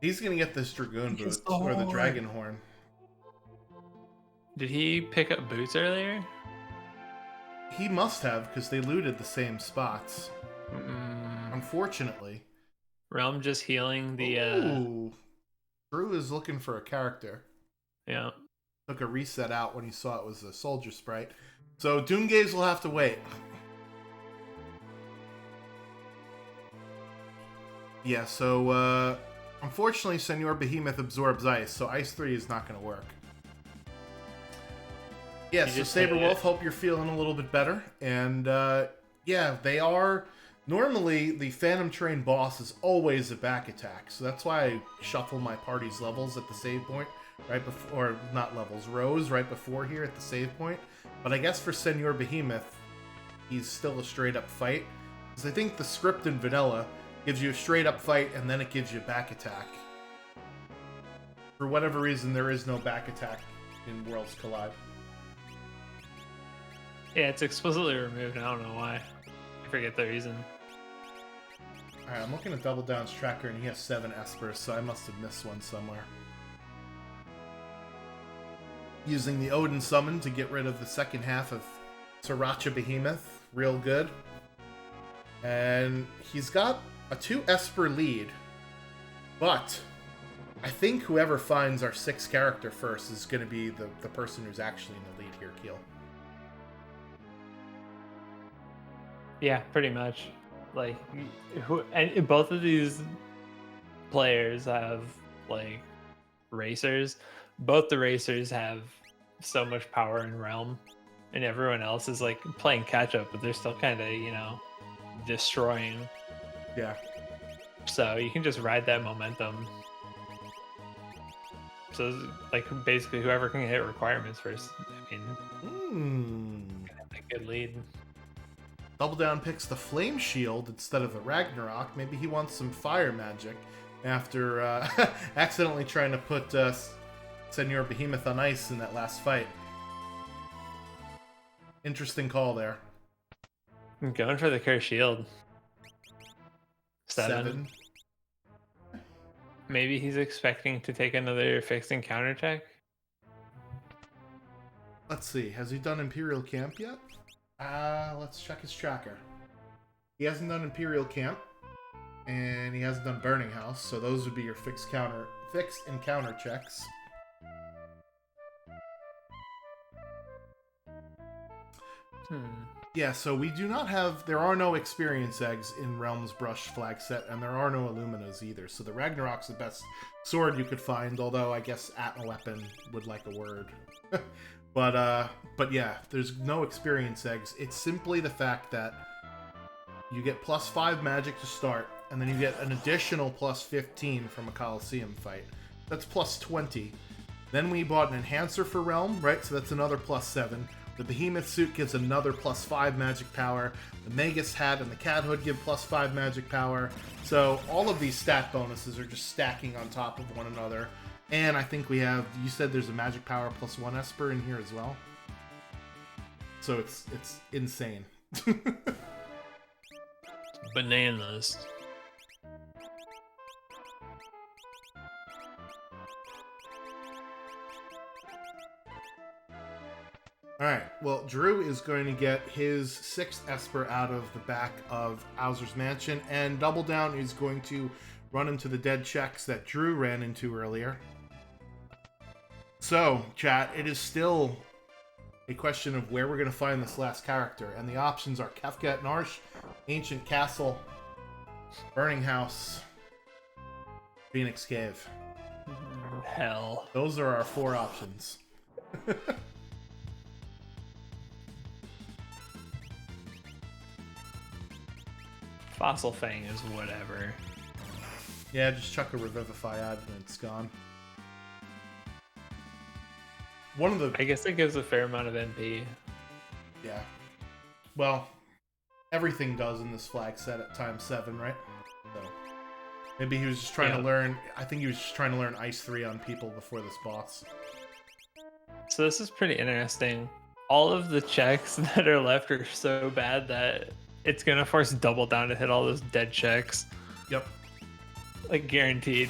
He's gonna get this Dragoon Boots or the Dragon Horn.
Did he pick up boots earlier?
He must have, because they looted the same spots. Unfortunately.
Realm just healing the
Ooh. Drew is looking for a character.
Yeah.
Took a reset out when he saw it was a soldier sprite. So Doomgaze will have to wait. Yeah, so unfortunately Senor Behemoth absorbs ice, so Ice 3 is not going to work. Yeah, so Saberwolf, hope you're feeling a little bit better. And yeah, they are... Normally, the Phantom Train boss is always a back attack, so that's why I shuffle my party's levels at the save point. Right before, or not levels, rows right before here at the save point. But I guess for Senor Behemoth, he's still a straight up fight. Because I think the script in vanilla gives you a straight up fight and then it gives you a back attack. For whatever reason, there is no back attack in Worlds Collide.
Yeah, it's explicitly removed. I don't know why. I forget the reason.
Alright, I'm looking at Double Down's tracker and he has 7 Espers, so I must have missed one somewhere. Using the Odin summon to get rid of the second half of Sriracha Behemoth. Real good. And he's got a 2 Esper lead. But I think whoever finds our 6th character first is going to be the person who's actually in the lead here, Keel.
Yeah, pretty much. Like, and both of these players have, like, racers. Both the racers have so much power in Realm, and everyone else is like playing catch up, but they're still kind of, you know, destroying.
Yeah.
So you can just ride that momentum. So like basically whoever can hit requirements first. I mean, a good lead.
Double Down picks the Flame Shield instead of the Ragnarok. Maybe he wants some fire magic after accidentally trying to put Senor Behemoth on ice in that last fight. Interesting call there.
I'm going for the Curse Shield. 7. Maybe he's expecting to take another fixed and counter check.
Let's see. Has he done Imperial Camp yet? Let's check his tracker. He hasn't done Imperial Camp, and he hasn't done Burning House, so those would be your fixed and counter checks. Yeah, so we do not have... There are no experience eggs in Realm's Brush flag set, and there are no Illuminas either. So the Ragnarok's the best sword you could find, although I guess Atma Weapon would like a word. But yeah, there's no experience eggs. It's simply the fact that you get +5 magic to start, and then you get an additional +15 from a Coliseum fight. That's +20. Then we bought an Enhancer for Realm, right? So that's another +7. The Behemoth suit gives another +5 magic power. The Magus hat and the Cat Hood give +5 magic power. So all of these stat bonuses are just stacking on top of one another. And I think we have, you said there's a magic power +1 Esper in here as well. So it's insane.
Bananas.
Alright, well, Drew is going to get his 6th Esper out of the back of Owser's Mansion, and Doubledown is going to run into the dead checks that Drew ran into earlier. So, chat, it is still a question of where we're going to find this last character, and the options are Kefka at Narsh, Ancient Castle, Burning House, Phoenix Cave.
Hell.
Those are our 4 options.
Fossil Fang is whatever.
Yeah, just chuck a Revivify ad and it's gone. One of the...
I guess it gives a fair amount of MP.
Yeah. Well, everything does in this flag set at ×7, right? So maybe he was just trying to learn... I think he was just trying to learn Ice 3 on people before this boss.
So this is pretty interesting. All of the checks that are left are so bad that it's going to force Doubledown to hit all those dead checks.
Yep.
Like, guaranteed.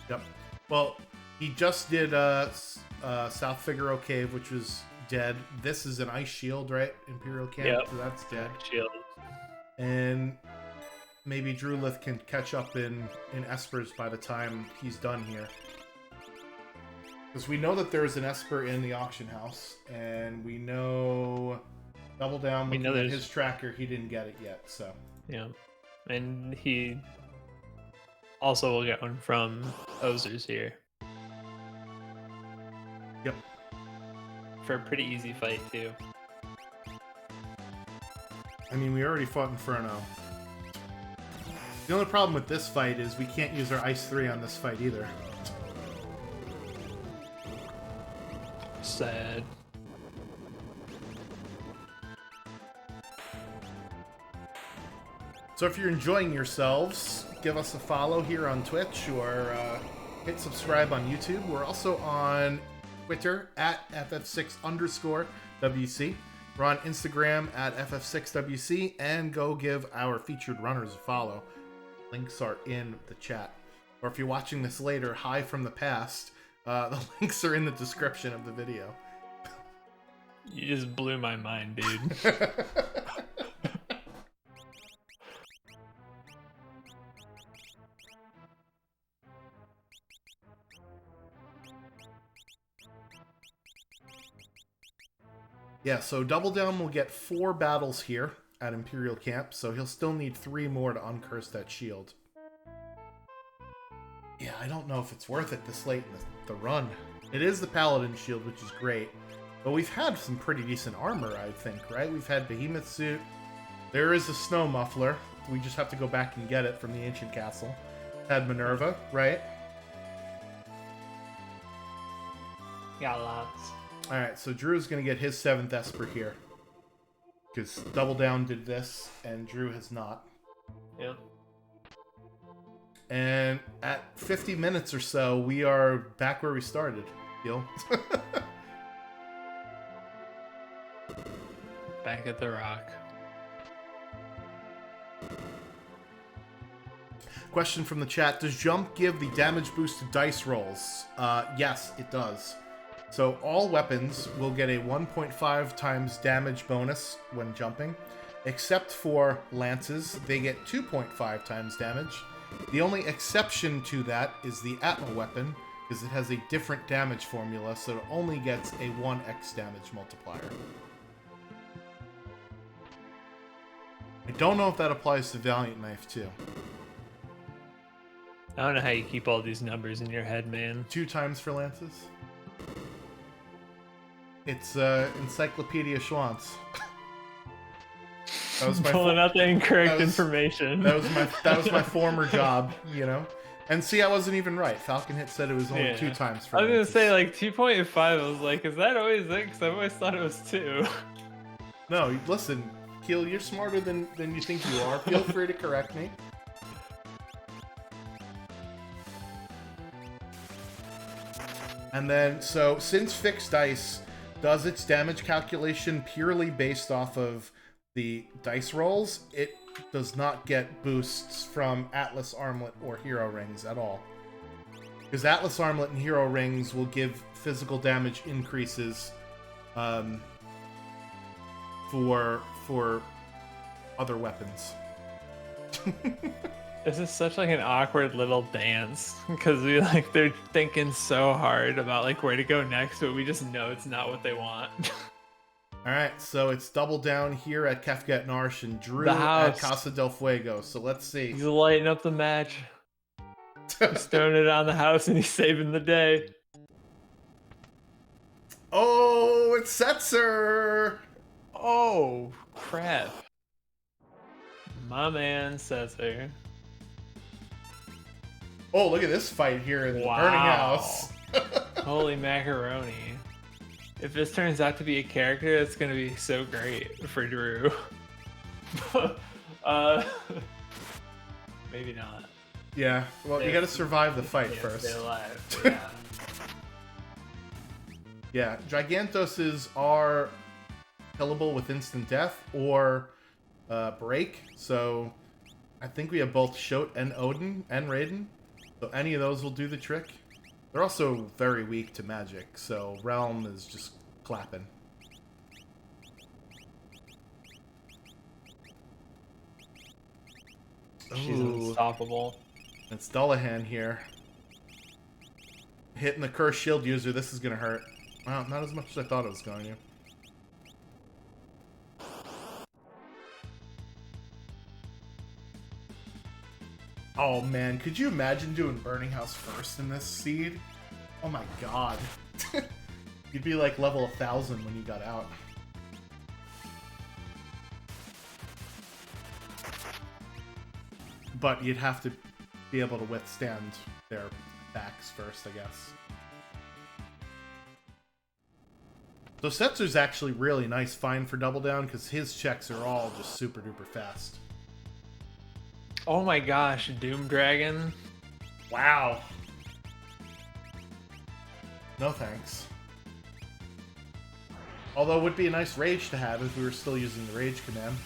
Yep. Well, he just did South Figaro Cave, which was dead. This is an Ice Shield, right? Imperial Camp,
yep.
So that's dead.
Shield.
And maybe Drewlith can catch up in Espers by the time he's done here. Because we know that there's an Esper in the auction house, and we know Doubledown, looking at his tracker, he didn't get it yet, so.
Yeah. And he also will get one from Ozers here.
Yep.
For a pretty easy fight, too.
I mean, we already fought Inferno. The only problem with this fight is we can't use our Ice 3 on this fight either.
Sad.
So if you're enjoying yourselves, give us a follow here on Twitch or hit subscribe on YouTube. We're also on Twitter at FF6_WC. We're on Instagram at FF6WC, and go give our featured runners a follow. Links are in the chat. Or if you're watching this later, hi from the past, the links are in the description of the video.
You just blew my mind, dude.
Yeah, so Doubledown will get 4 battles here at Imperial Camp, so he'll still need 3 more to uncurse that shield. Yeah, I don't know if it's worth it this late in the run. It is the Paladin shield, which is great. But we've had some pretty decent armor, I think, right? We've had Behemoth suit. There is a Snow Muffler. We just have to go back and get it from the Ancient Castle. Had Minerva, right?
Got lots.
Alright, so Drew's going to get his 7th Esper here. Because Doubledown did this, and Drew has not.
Yep.
And at 50 minutes or so, we are back where we started. Gil.
Back at the rock.
Question from the chat: does jump give the damage boost to dice rolls? Yes, it does. So all weapons will get a 1.5 times damage bonus when jumping, except for lances. They get 2.5 times damage. The only exception to that is the Atma weapon, because it has a different damage formula, so it only gets a 1x damage multiplier. I don't know if that applies to Valiant Knife too.
I don't know how you keep all these numbers in your head, man.
2 times for lances. It's Encyclopedia Schwantz. That was my
pulling out the incorrect information.
That was my former job, you know. And see, I wasn't even right. Falcon Hit said it was only 2 times for
I was gonna
lances.
say like 2.5. I was like, is that always it? Because I always thought it was 2.
No, listen, Keel, you're smarter than you think you are. Feel free to correct me. And then, so since Fixed Dice does its damage calculation purely based off of the dice rolls, it does not get boosts from Atlas Armlet or Hero Rings at all. Because Atlas Armlet and Hero Rings will give physical damage increases for other weapons.
This is such like an awkward little dance because they're thinking so hard about like where to go next, but we just know it's not what they want.
All right, so it's double down here at Kefka Narsh and Drew at Casa del Fuego. So let's see.
He's lighting up the match. He's throwing it on the house and he's saving the day.
Oh, it's Setzer!
Oh, crap. My man Setzer.
Oh, look at this fight here in the Burning House.
Holy macaroni. If this turns out to be a character, it's going to be so great for Drew. Maybe not.
Yeah, well, you gotta survive the fight first.
Stay alive. Yeah.
Yeah, Gigantoses are killable with instant death or break, so I think we have both Shote and Odin and Raiden, so any of those will do the trick. They're also very weak to magic, so Realm is just clapping.
She's unstoppable.
It's Dullahan here. Hitting the Cursed Shield user, this is gonna hurt. Well, not as much as I thought it was going to. Oh man, could you imagine doing Burning House first in this seed? Oh my god. You'd be like level 1000 when you got out. But you'd have to be able to withstand their attacks first, I guess. So Setzer's actually really nice find for Double Down because his checks are all just super duper fast.
Oh my gosh, Doom Dragon.
Wow. No thanks. Although it would be a nice rage to have if we were still using the rage command.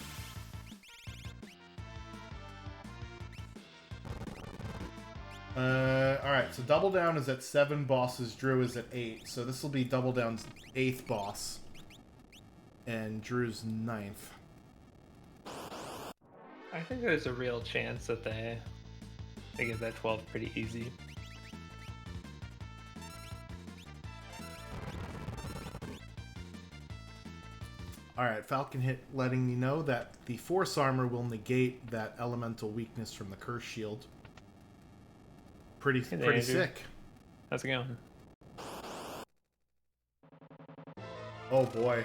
Alright, so Double Down is at 7 bosses, Drew is at 8. So this will be Double Down's 8th boss. And Drew's 9th.
I think there's a real chance that they get that 12 pretty easy.
Alright, Falcon Hit letting me know that the Force Armor will negate that elemental weakness from the Curse Shield. Pretty sick.
How's it going?
Oh boy.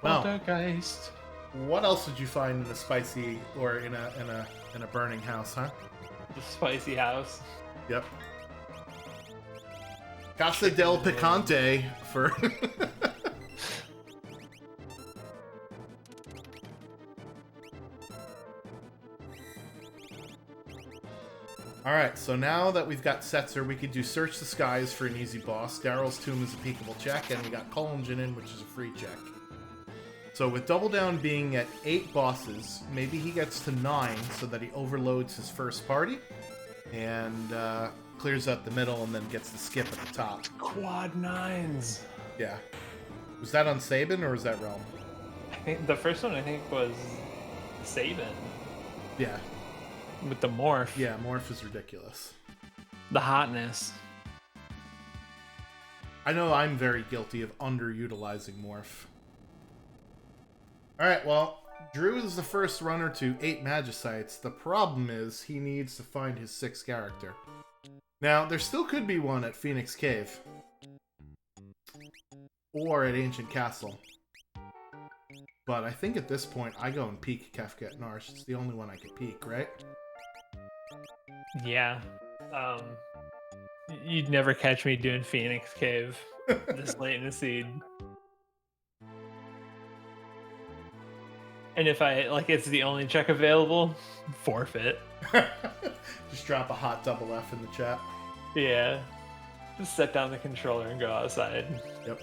Well,
Poltergeist.
what else would you find in a spicy or in a burning house, huh?
The spicy house.
Yep. Casa del Picante for Alright, so now that we've got Setzer, we could do Search the Skies for an easy boss. Daryl's Tomb is a peekable check, and we got Colin in, which is a free check. So with Double Down being at 8 bosses, maybe he gets to 9 so that he overloads his first party and clears out the middle and then gets the skip at the top.
Quad 9s.
Yeah. Was that on Sabin or was that Realm?
I think the first one was Sabin.
Yeah.
With the morph.
Yeah, morph is ridiculous.
The hotness.
I know I'm very guilty of underutilizing morph. Alright, well, Drew is the first runner to 8 Magicites. The problem is he needs to find his 6th character. Now, there still could be one at Phoenix Cave. Or at Ancient Castle. But I think at this point, I go and peek Kefka at Narsh. It's the only one I could peek, right?
Yeah. You'd never catch me doing Phoenix Cave this late in the seed. And if it's the only check available, forfeit.
Just drop a hot double F in the chat.
Yeah. Just set down the controller and go outside.
Yep.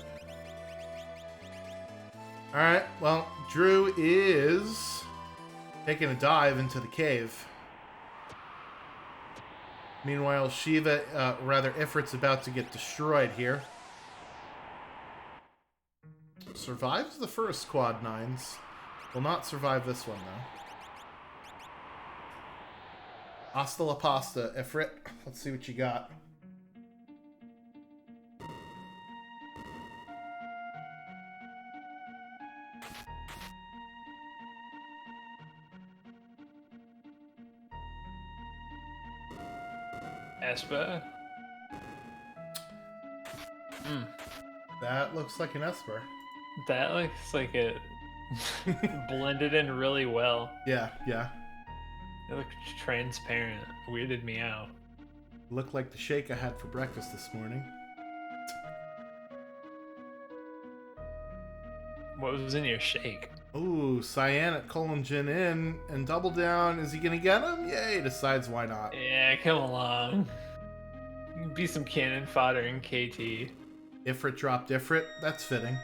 Alright, well, Drew is taking a dive into the cave. Meanwhile, Ifrit's about to get destroyed here. Survives the first quad 9s. Will not survive this one, though. Hasta la pasta, Ifrit. Let's see what you got.
Esper.
That looks like an Esper.
That looks like it blended in really well.
Yeah, yeah.
It looked transparent. Weirded me out.
Looked like the shake I had for breakfast this morning.
What was in your shake?
Ooh, Cyan at Coliseum in and Double Down. Is he gonna get him? Yeah, he decides why not.
Yeah, come along. Be some cannon fodder in KT.
Ifrit dropped Ifrit. That's fitting.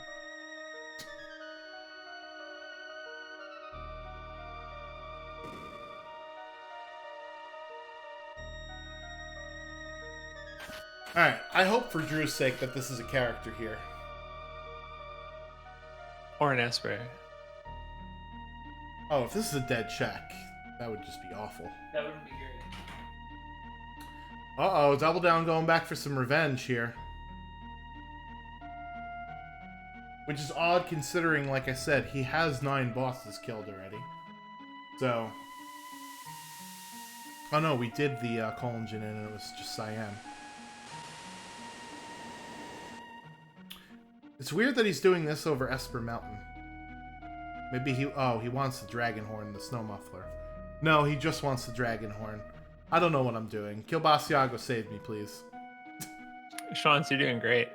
Alright, I hope for Drew's sake that this is a character here.
Or an Esper.
Oh, if this is a dead check, that would just be awful.
That wouldn't be great.
Uh-oh, Double Down going back for some revenge here. Which is odd considering, like I said, he has 9 bosses killed already. So... Oh no, we did the Coliseum and it was just Cyan. It's weird that he's doing this over Esper Mountain. Maybe he wants the Dragon Horn, the Snow Muffler. No, he just wants the Dragon Horn. I don't know what I'm doing. Kilbasiago, save me, please.
Sean, you're doing great.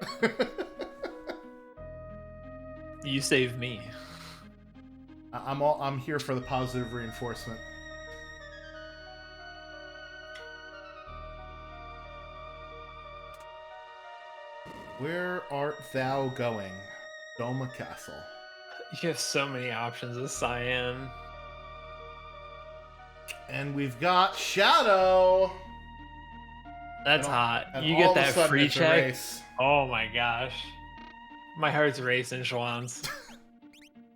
You saved me.
I'm here for the positive reinforcement. Where art thou going? Doma Castle.
You have so many options with Cyan.
And we've got Shadow.
That's hot.
And
You
all
get
of a
that
sudden
free
it's a
check.
race.
Oh my gosh. My heart's racing, Schwans.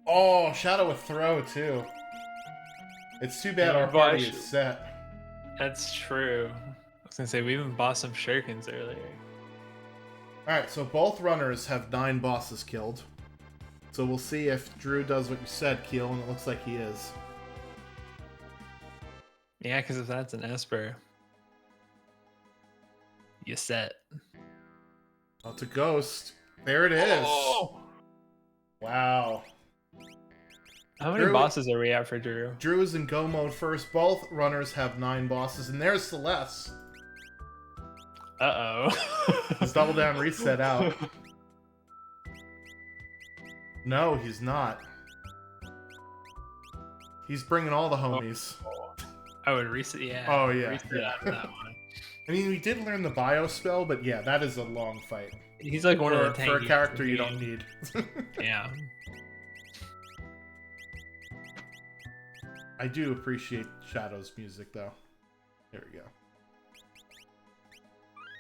Oh, Shadow with throw too. It's too bad our party is set.
That's true. I was gonna say we even bought some shurikens earlier.
Alright, so both runners have 9 bosses killed. So we'll see if Drew does what you said, Keel, and it looks like he is.
Yeah, because if that's an Esper, you set.
Oh, it's a ghost. There it is.
Oh!
Wow.
How many bosses are we at for Drew?
Drew is in go mode first. Both runners have 9 bosses, and there's Celeste.
Uh-oh.
His Double Down reset out. No, he's not. He's bringing all the homies.
I would reset, yeah.
Oh, yeah.
Reset out of that one.
I mean, we did learn the bio spell, but yeah, that is a long fight.
He's like one of the tankiest
for a character
in the
you don't
game.
need.
Yeah.
I do appreciate Shadow's music, though. There we go.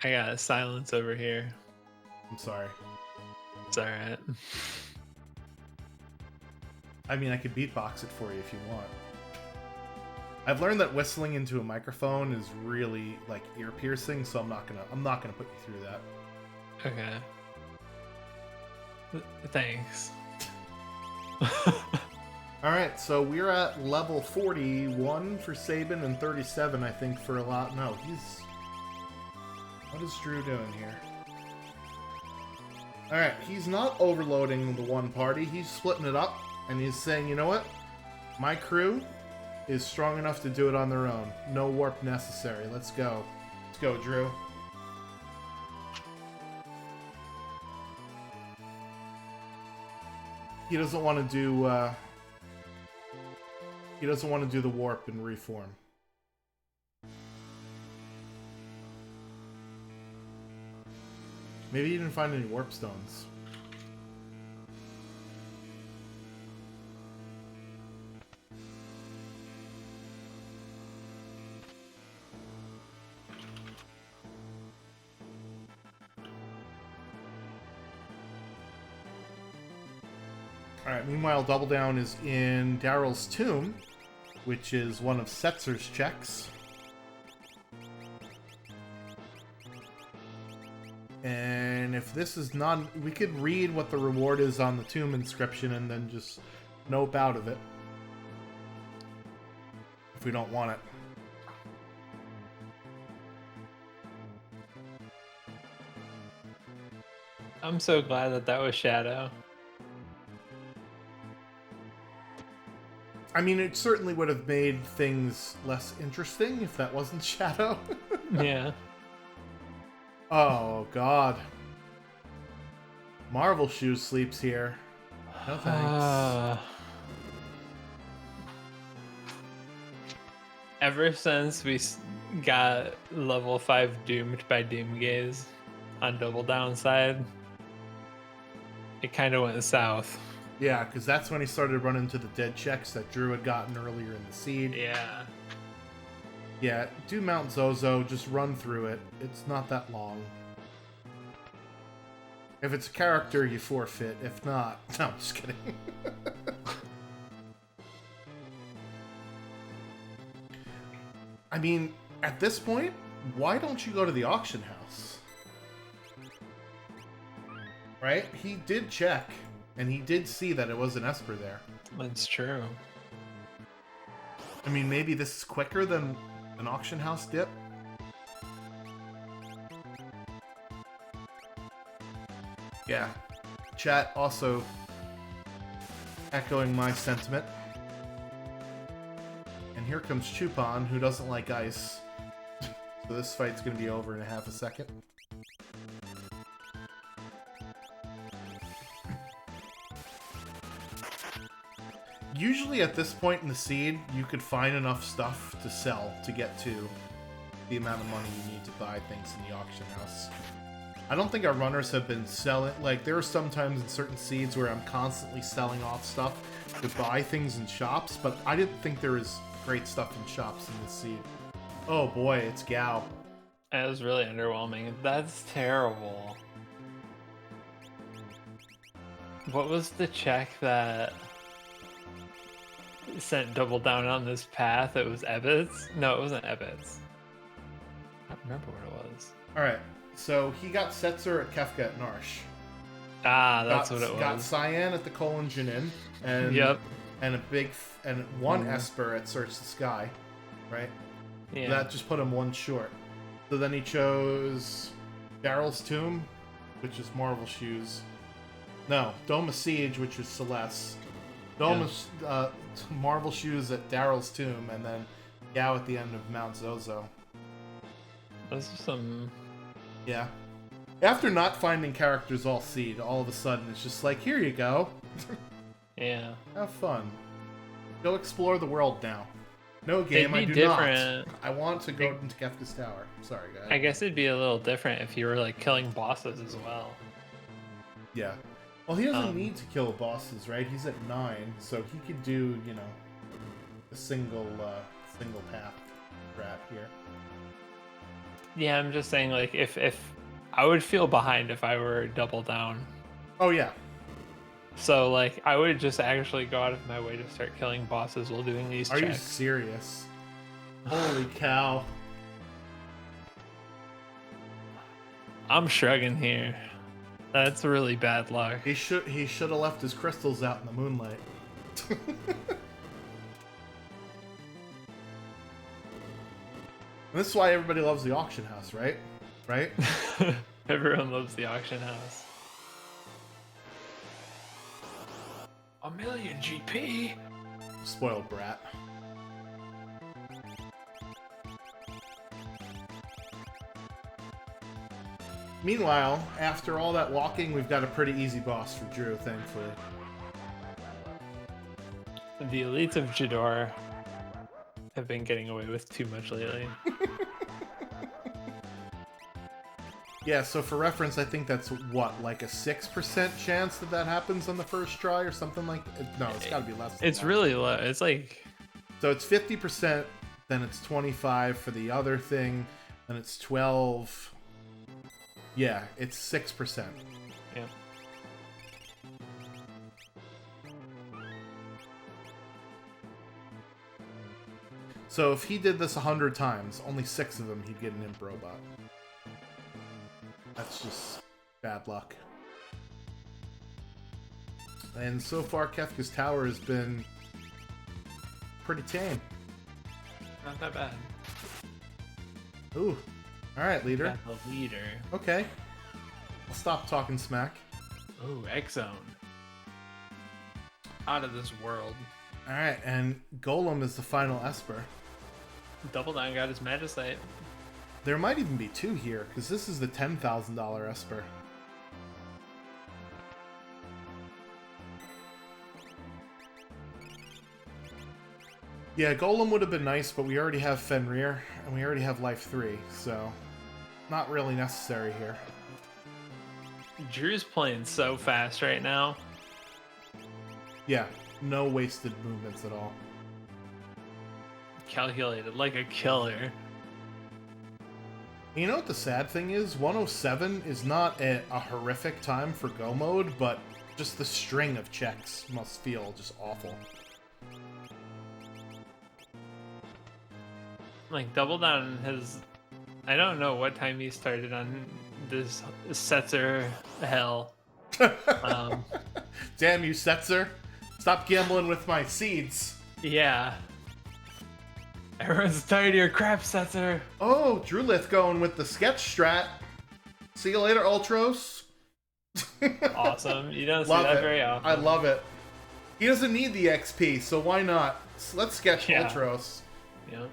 I got silence over here.
I'm sorry.
It's alright.
I mean, I could beatbox it for you if you want. I've learned that whistling into a microphone is really like ear piercing, so I'm not gonna put you through that.
Okay. Thanks.
All right, so we're at level 41 for Sabin and 37, I think, for a lot. No, he's. What is Drew doing here? All right, he's not overloading the one party. He's splitting it up, and he's saying, you know what? My crew is strong enough to do it on their own. No warp necessary. Let's go. Let's go, Drew. He doesn't want to do. He doesn't want to do the warp and reform. Maybe he didn't find any warp stones. Alright, meanwhile, Double Down is in Daryl's tomb, which is one of Setzer's checks. And if this is not... We could read what the reward is on the tomb inscription and then just nope out of it. If we don't want it.
I'm so glad that that was Shadow.
I mean, it certainly would have made things less interesting if that wasn't Shadow.
Yeah.
Oh, God. Marvel Shoes sleeps here. No thanks.
Ever since we got level 5 doomed by Doomgaze on Double Down side, it kind of went south.
Yeah, because that's when he started running into the dead checks that Drew had gotten earlier in the seed.
Yeah.
Yeah, do Mount Zozo, just run through it. It's not that long. If it's a character, you forfeit. If not, no, I'm just kidding. I mean, at this point, why don't you go to the auction house? Right? He did check, and he did see that it was an Esper there.
That's true.
I mean, maybe this is quicker than an auction house dip? Yeah. Chat also echoing my sentiment. And here comes Chupon, who doesn't like ice. So this fight's gonna be over in a half a second. Usually at this point in the seed, you could find enough stuff to sell to get to the amount of money you need to buy things in the auction house. I don't think our runners have been selling... Like, there are some times in certain seeds where I'm constantly selling off stuff to buy things in shops, but I didn't think there was great stuff in shops in this seed. Oh boy, it's Gao.
That was really underwhelming. That's terrible. What was the check that sent Double Down on this path? It was Ebbets? No, it wasn't Ebbets. I don't remember what it was.
Alright, so he got Setzer at Kefka at Narsh.
Ah, that's what it was.
Got Cyan at the Colon Janin, and
yep.
And one Esper at Search the Sky, right?
Yeah.
That just put him one short. So then he chose Daryl's Tomb, which is Marvel Shoes. No, Doma Siege, which is Celeste. Marvel Shoes at Daryl's Tomb, and then Gao at the end of Mount Zozo.
Those are some...
Yeah. After not finding characters all seed, all of a sudden it's just like, here you go.
Yeah.
Have fun. Go explore the world now. No game, I do
different.
not. I want to go into Kefka's Tower. Sorry, guys.
I guess it'd be a little different if you were like killing bosses as well.
Yeah. Well, he doesn't need to kill bosses, right? He's at 9, so he could do, you know... a single path rat here.
Yeah, I'm just saying, like, if I would feel behind if I were double down.
Oh yeah.
So like I would just actually go out of my way to start killing bosses while doing these checks.
Are you serious? Holy cow.
I'm shrugging here. That's really bad luck.
He should have left his crystals out in the moonlight. This is why everybody loves the auction house, right? Right?
Everyone loves the auction house. A million GP.
Spoiled brat. Meanwhile, after all that walking, we've got a pretty easy boss for Drew, thankfully.
The elites of Jador have been getting away with too much lately.
Yeah, so for reference, I think that's, what, like a 6% chance that happens on the first try or something like that? No, it's gotta be less than
It's
that.
really low. It's like...
So it's 50%, then it's 25 for the other thing, then it's 12... Yeah, it's 6%.
Yeah.
So if he did this 100 times, only 6 of them he'd get an imp robot. That's just bad luck. And so far, Kefka's Tower has been pretty tame.
Not that bad.
Ooh. Alright, leader.
Got the leader.
Okay. I'll stop talking smack.
Ooh, X-Zone. Out of this world.
Alright, and Golem is the final Esper.
Double Down got his Magicite.
There might even be 2 here, because this is the $10,000 Esper. Yeah, Golem would have been nice, but we already have Fenrir, and we already have Life 3, so not really necessary here.
Drew's playing so fast right now.
Yeah, no wasted movements at all.
Calculated like a killer.
You know what the sad thing is? 107 is not a horrific time for Go mode, but just the string of checks must feel just awful.
Like, Double Down has... I don't know what time he started on this Setzer hell.
Damn you, Setzer. Stop gambling with my seeds.
Yeah. Everyone's tired of your crap, Setzer.
Oh, Drewlith going with the sketch strat. See you later, Ultros.
Awesome. You don't see
Love
that
it.
very often.
I love it. He doesn't need the XP, so why not? Let's sketch
Yeah.
Ultros.
Yeah.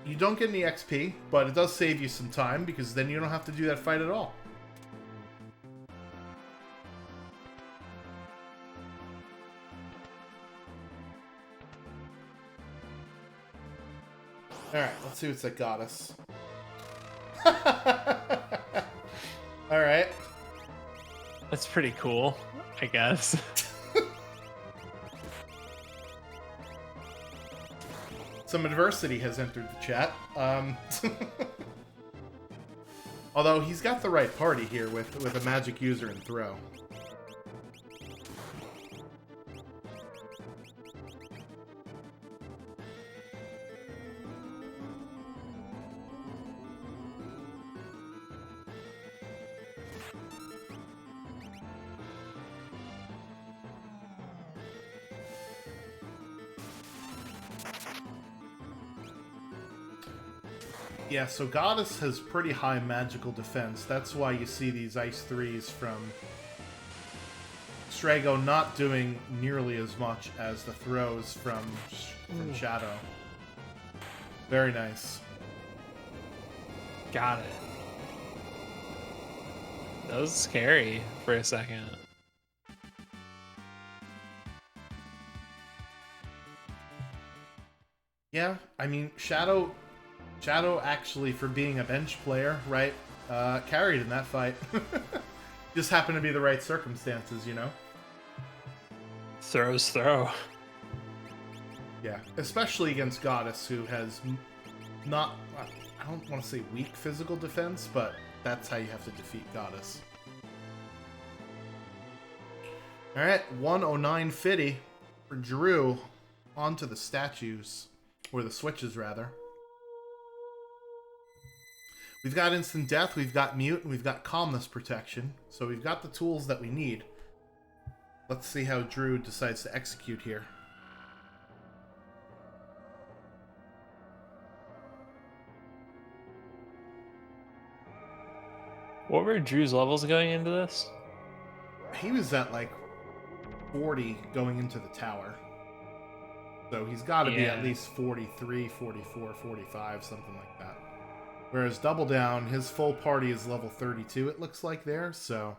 You don't get any XP, but it does save you some time, because then you don't have to do that fight at all. Alright, let's see what's that goddess. Alright.
That's pretty cool, I guess.
Some adversity has entered the chat. Although he's got the right party here with a magic user and throw. Yeah, so Goddess has pretty high magical defense. That's why you see these Ice 3s from Strago not doing nearly as much as the throws from Shadow. Very nice.
Got it. That was scary for a second.
Yeah, I mean, Shadow actually, for being a bench player, right, carried in that fight. Just happened to be the right circumstances, you know?
Throw's throw.
Yeah, especially against Goddess, who has not, I don't want to say weak physical defense, but that's how you have to defeat Goddess. Alright, 109.50 for Drew. On to the statues, or the switches, rather. We've got Instant Death, we've got Mute, and we've got Calmness Protection. So we've got the tools that we need. Let's see how Drew decides to execute here.
What were Drew's levels going into this?
He was at like 40 going into the tower. So he's got to be at least 43, 44, 45, something like that. Whereas Double Down, his full party is level 32, it looks like there, so...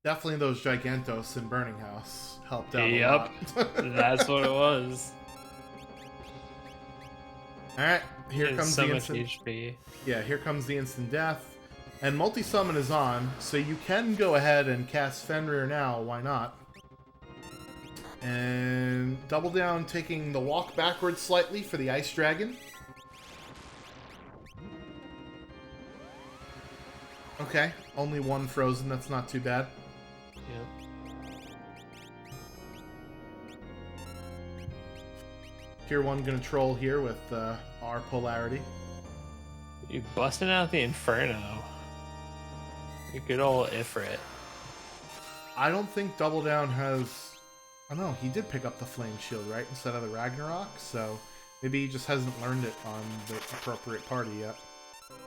Definitely those Gigantos in Burning House helped out a lot.
That's what it was.
Alright, here comes
so
the
much
instant...
HP.
Yeah, here comes the Instant Death. And Multi-Summon is on, so you can go ahead and cast Fenrir now, why not? And Double Down taking the walk backwards slightly for the Ice Dragon. Okay, only one frozen, that's not too bad.
Yep.
Tier 1 gonna troll here with our polarity.
You busting out the Inferno. You good old Ifrit.
I don't think Double Down has... Oh no, he did pick up the Flame Shield, right? Instead of the Ragnarok, so maybe he just hasn't learned it on the appropriate party yet.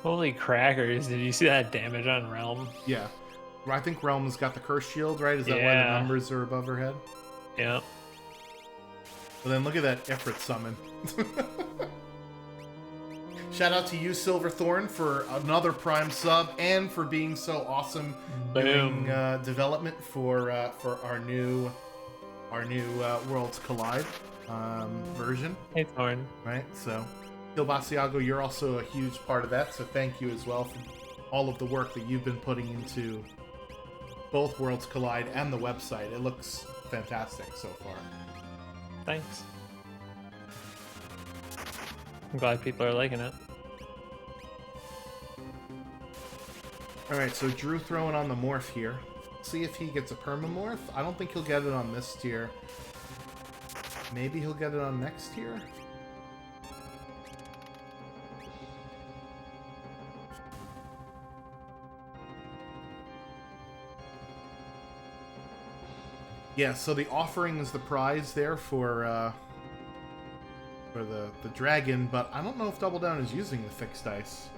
Holy crackers, did you see that damage on Realm?
Yeah. I think Realm's got the Curse Shield, right? Is that why the numbers are above her head?
Yep.
But then look at that Ifrit summon. Shout out to you, Silverthorn, for another Prime sub and for being so awesome doing development for our new Worlds Collide version.
Hey, Thorn.
Right, so Gil Basiago, you're also a huge part of that, so thank you as well for all of the work that you've been putting into both Worlds Collide and the website. It looks fantastic so far.
Thanks. I'm glad people are liking it.
Alright, so Drew throwing on the Morph here. See if he gets a Permamorph. I don't think he'll get it on this tier. Maybe he'll get it on next tier? Yeah, so the offering is the prize there for the dragon, but I don't know if Double Down is using the fixed dice.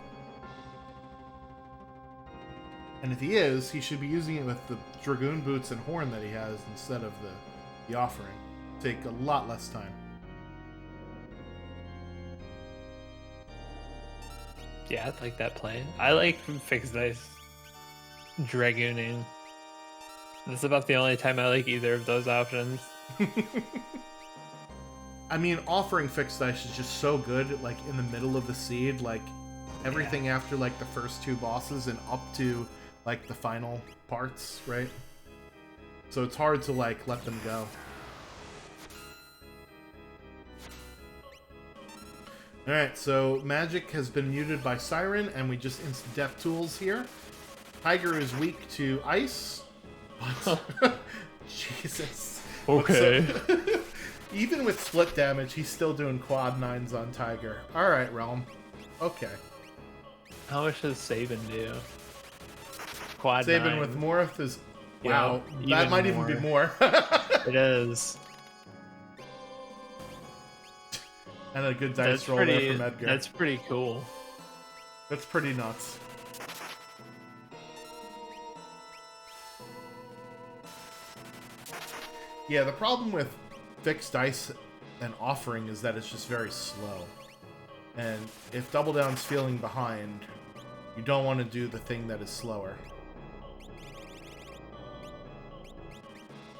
And if he is, he should be using it with the Dragoon Boots and Horn that he has instead of the offering. Take a lot less time.
Yeah, I like that play. I like fixed dice Dragooning. That's about the only time I like either of those options.
I mean, offering fixed dice is just so good, like, in the middle of the seed, like, everything after, like, the first two bosses and up to, like, the final parts, right? So it's hard to, like, let them go. Alright, so Magic has been muted by Siren, and we just instant death tools here. Tiger is weak to ice. What? Jesus.
Okay.
Even with split damage, he's still doing quad 9s on Tiger. Alright, Realm. Okay.
How much does Sabin do? Quad
Sabin
9.
with Morph is... Wow,
yeah,
that might even be more.
It is.
And a good dice roll there from Edgar.
That's pretty cool.
That's pretty nuts. Yeah, the problem with fixed dice and offering is that it's just very slow. And if Double Down's feeling behind, you don't want to do the thing that is slower.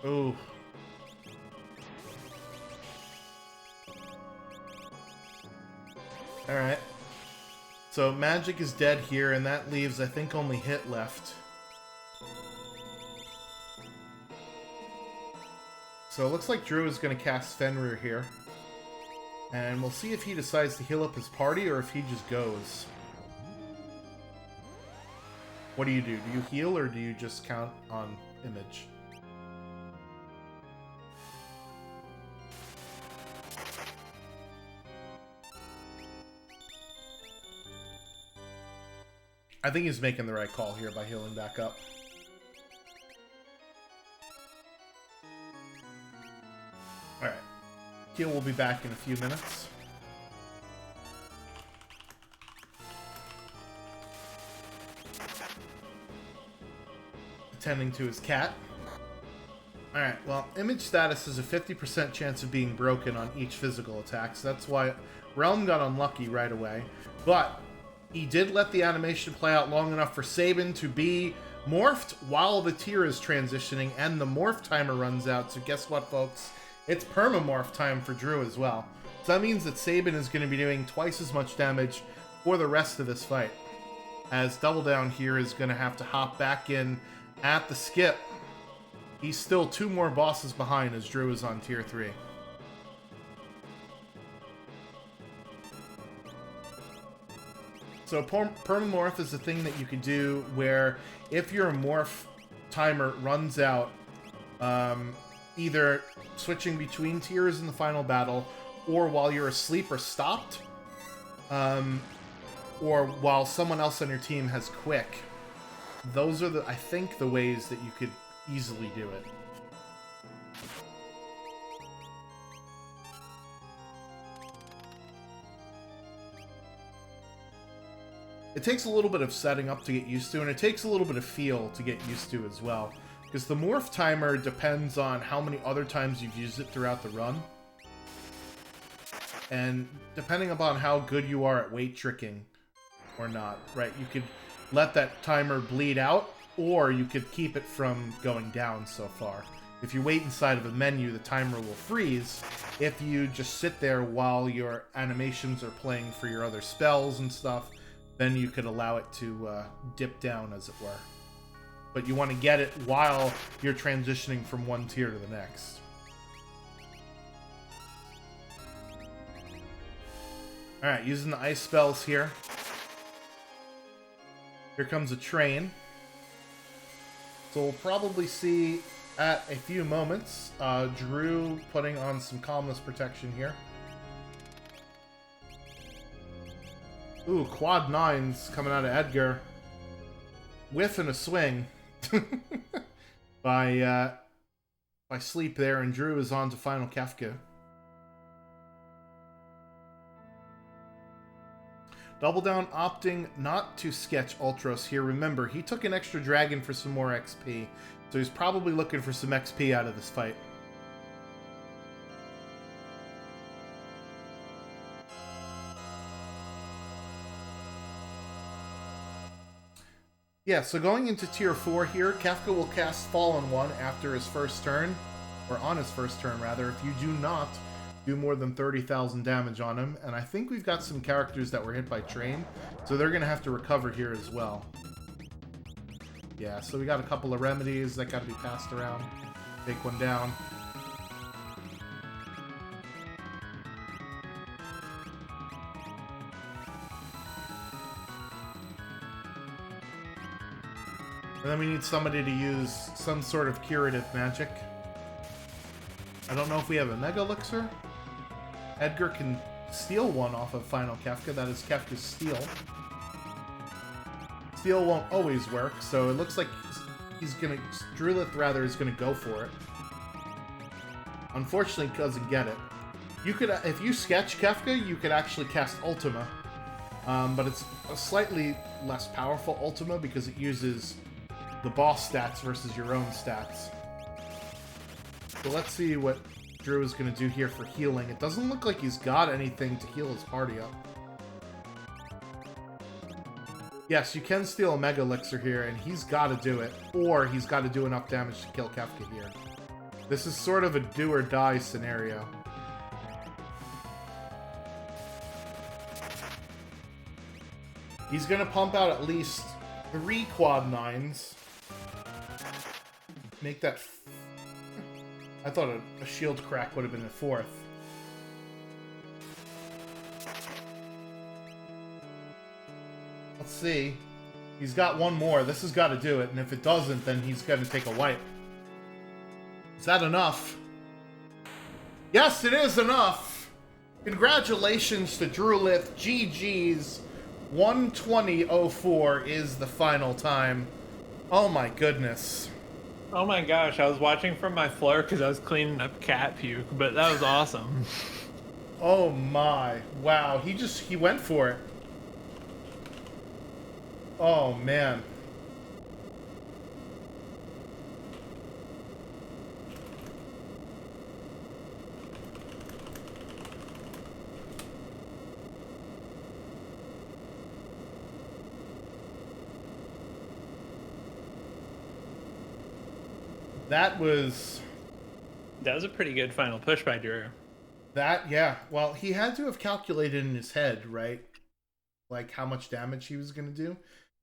Ooh. Alright. So magic is dead here, and that leaves, I think, only hit left. So it looks like Drew is going to cast Fenrir here. And we'll see if he decides to heal up his party or if he just goes. What do? Do you heal or do you just count on image? I think he's making the right call here by healing back up. Alright. Heal will be back in a few minutes. Attending to his cat. Alright, well, image status is a 50% chance of being broken on each physical attack, so that's why Realm got unlucky right away. But he did let the animation play out long enough for Sabin to be morphed while the tier is transitioning and the morph timer runs out. So guess what, folks? It's permamorph time for Drew as well. So that means that Sabin is going to be doing twice as much damage for the rest of this fight. As Double Down here is going to have to hop back in at the skip. He's still 2 more bosses behind as Drew is on tier 3. So permamorph is a thing that you can do where if your morph timer runs out, either switching between tiers in the final battle, or while you're asleep or stopped, or while someone else on your team has quick. Those are I think, the ways that you could easily do it. It takes a little bit of setting up to get used to, and it takes a little bit of feel to get used to as well. Because the morph timer depends on how many other times you've used it throughout the run. And depending upon how good you are at weight tricking or not, right? You could let that timer bleed out, or you could keep it from going down so far. If you wait inside of a menu, the timer will freeze. If you just sit there while your animations are playing for your other spells and stuff, then you could allow it to dip down, as it were. But you want to get it while you're transitioning from one tier to the next. Alright, using the ice spells here. Here comes a train. So we'll probably see at a few moments Drew putting on some calmness protection here. Ooh, quad 9s coming out of Edgar. Whiff and a swing. by Sleep there, and Drew is on to Final Kefka. Double Down opting not to sketch Ultros here. Remember, he took an extra dragon for some more XP, so he's probably looking for some XP out of this fight. Yeah, so going into tier 4 here, Kefka will cast Fallen One after his first turn, or on his first turn rather, if you do not do more than 30,000 damage on him. And I think we've got some characters that were hit by Train, so they're going to have to recover here as well. Yeah, so we got a couple of remedies that got to be passed around. Take one down. And then we need somebody to use some sort of curative magic. I don't know if we have a Mega Elixir. Edgar can steal one off of Final Kefka. That is Kefka's Steal. Steal won't always work, so it looks like Drewlith rather is gonna go for it. Unfortunately, doesn't get it. You could, if you sketch Kefka, you could actually cast Ultima, but it's a slightly less powerful Ultima because it uses the boss stats versus your own stats. So let's see what Drew is going to do here for healing. It doesn't look like he's got anything to heal his party up. Yes, you can steal a Mega Elixir here, and he's got to do it. Or he's got to do enough damage to kill Kefka here. This is sort of a do or die scenario. He's gonna pump out at least 3 quad 9s. Make that... I thought a shield crack would have been a 4th. Let's see. He's got one more. This has got to do it, and if it doesn't, then he's going to take a wipe. Is that enough? Yes, it is enough! Congratulations to Drewlith. GG's. 1:20:04 is the final time. Oh my goodness.
Oh my gosh, I was watching from my floor because I was cleaning up cat puke, but that was awesome.
Oh my. Wow, he went for it. Oh man. That was
a pretty good final push by Drew.
that, yeah. Well, he had to have calculated in his head, right? Like how much damage he was going to do.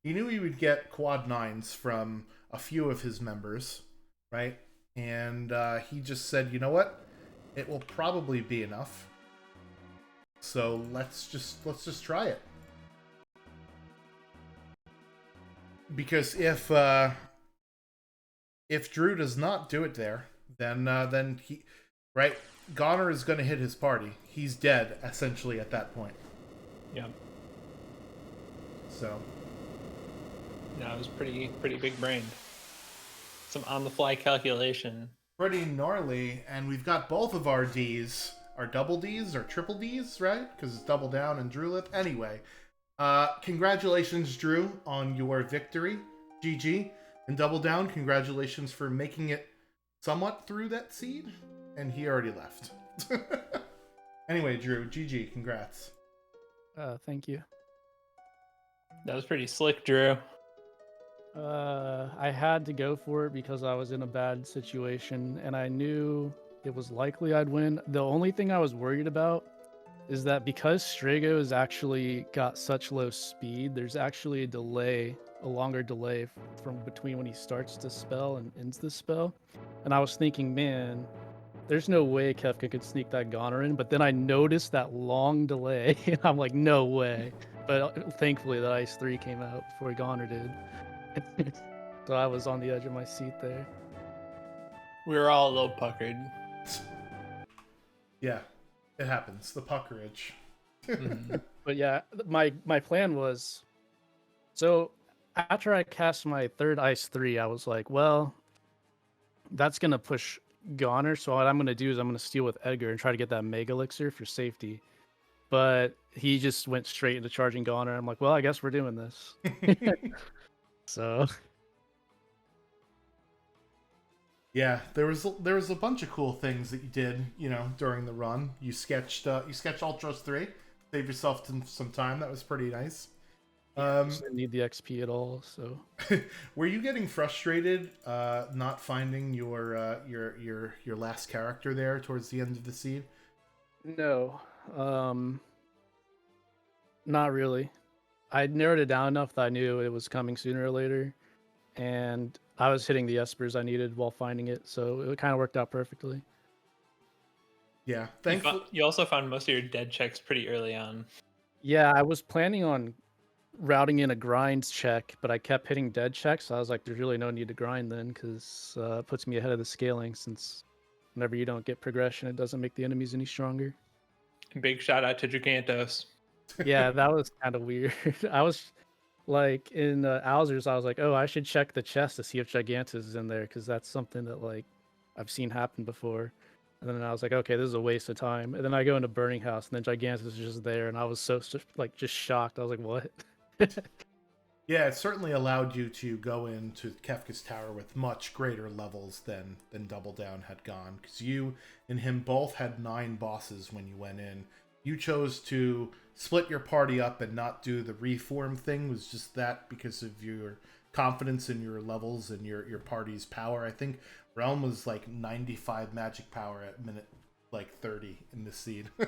He knew he would get quad 9s from a few of his members, right? And he just said, you know what? It will probably be enough. So let's just try it. Because if Drew does not do it there, then he, right? Goner is going to hit his party. He's dead essentially at that point.
Yeah.
So.
No, it was pretty big brained. Some on the fly calculation.
Pretty gnarly, and we've got both of our Ds, our double Ds or triple Ds, right? Because it's double down and Drewlith. Anyway, congratulations, Drew, on your victory. GG. And double down, congratulations for making it somewhat through that seed. And he already left. Anyway, Drew, GG, congrats.
Thank you.
That was pretty slick, Drew.
I had to go for it because I was in a bad situation and I knew it was likely I'd win. The only thing I was worried about is that because Strago has actually got such low speed, there's actually a longer delay from between when he starts the spell and ends the spell. And I was thinking, man, there's no way Kefka could sneak that Goner in. But then I noticed that long delay and I'm like, no way. But thankfully the Ice 3 came out before Goner did. So I was on the edge of my seat there.
We were all a little puckered.
Yeah, it happens. The puckerage.
Mm-hmm.
But yeah, my plan was, so after I cast my third Ice 3, I was like, well, that's going to push Goner. So what I'm going to do is I'm going to steal with Edgar and try to get that Mega Elixir for safety. But he just went straight into charging Goner. I'm like, well, I guess we're doing this. So
yeah, there was a bunch of cool things that you did, during the run. You sketched Ultros 3, save yourself some time. That was pretty nice.
didn't need the XP at all. So
were you getting frustrated not finding your last character there towards the end of the seed?
no, not really. I narrowed it down enough that I knew it was coming sooner or later, and I was hitting the espers I needed while finding it, so it kind of worked out perfectly.
Yeah, thankfully.
You also found most of your dead checks pretty early on.
Yeah, I was planning on routing in a grinds check, but I kept hitting dead checks, so I was like, there's really no need to grind then, because it puts me ahead of the scaling, since whenever you don't get progression, it doesn't make the enemies any stronger.
Big shout out to Gigantos.
Yeah, that was kind of weird. I was like in Owzers, I was like, oh, I should check the chest to see if Gigantus is in there, because that's something that like I've seen happen before. And then I was like, okay, this is a waste of time. And then I go into Burning House, and then Gigantus is just there, and I was so just shocked. I was like, what?
Yeah, it certainly allowed you to go into Kefka's Tower with much greater levels than Double Down had gone, because you and him both had 9 bosses when you went in. You chose to split your party up and not do the reform thing. Was just that because of your confidence in your levels and your party's power. I think Realm was like 95 magic power at minute like 30 in the seed.
Yeah,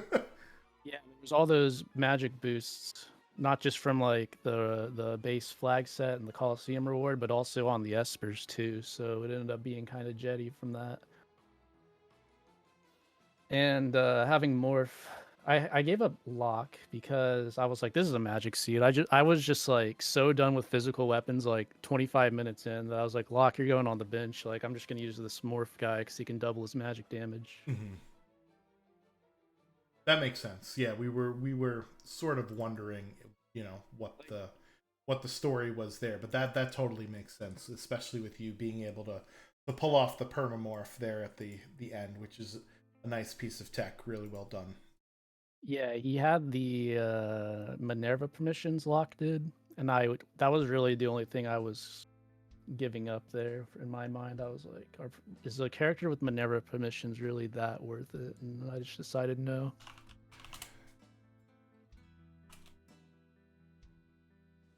there was all those magic boosts not just from like the base flag set and the Coliseum reward, but also on the espers too. So it ended up being kind of jetty from that. And having morph, I gave up lock because I was like, this is a magic seed. I was just like so done with physical weapons like 25 minutes in that I was like, lock, you're going on the bench. Like I'm just gonna use this morph guy because he can double his magic damage.
Mm-hmm. That makes sense. Yeah, we were sort of wondering, what the story was there, but that totally makes sense, especially with you being able to pull off the permamorph there at the end, which is a nice piece of tech. Really well done.
Yeah, he had the Minerva permissions locked in, and that was really the only thing I was giving up there in my mind. I was like, is a character with Minerva permissions really that worth it? And I just decided no.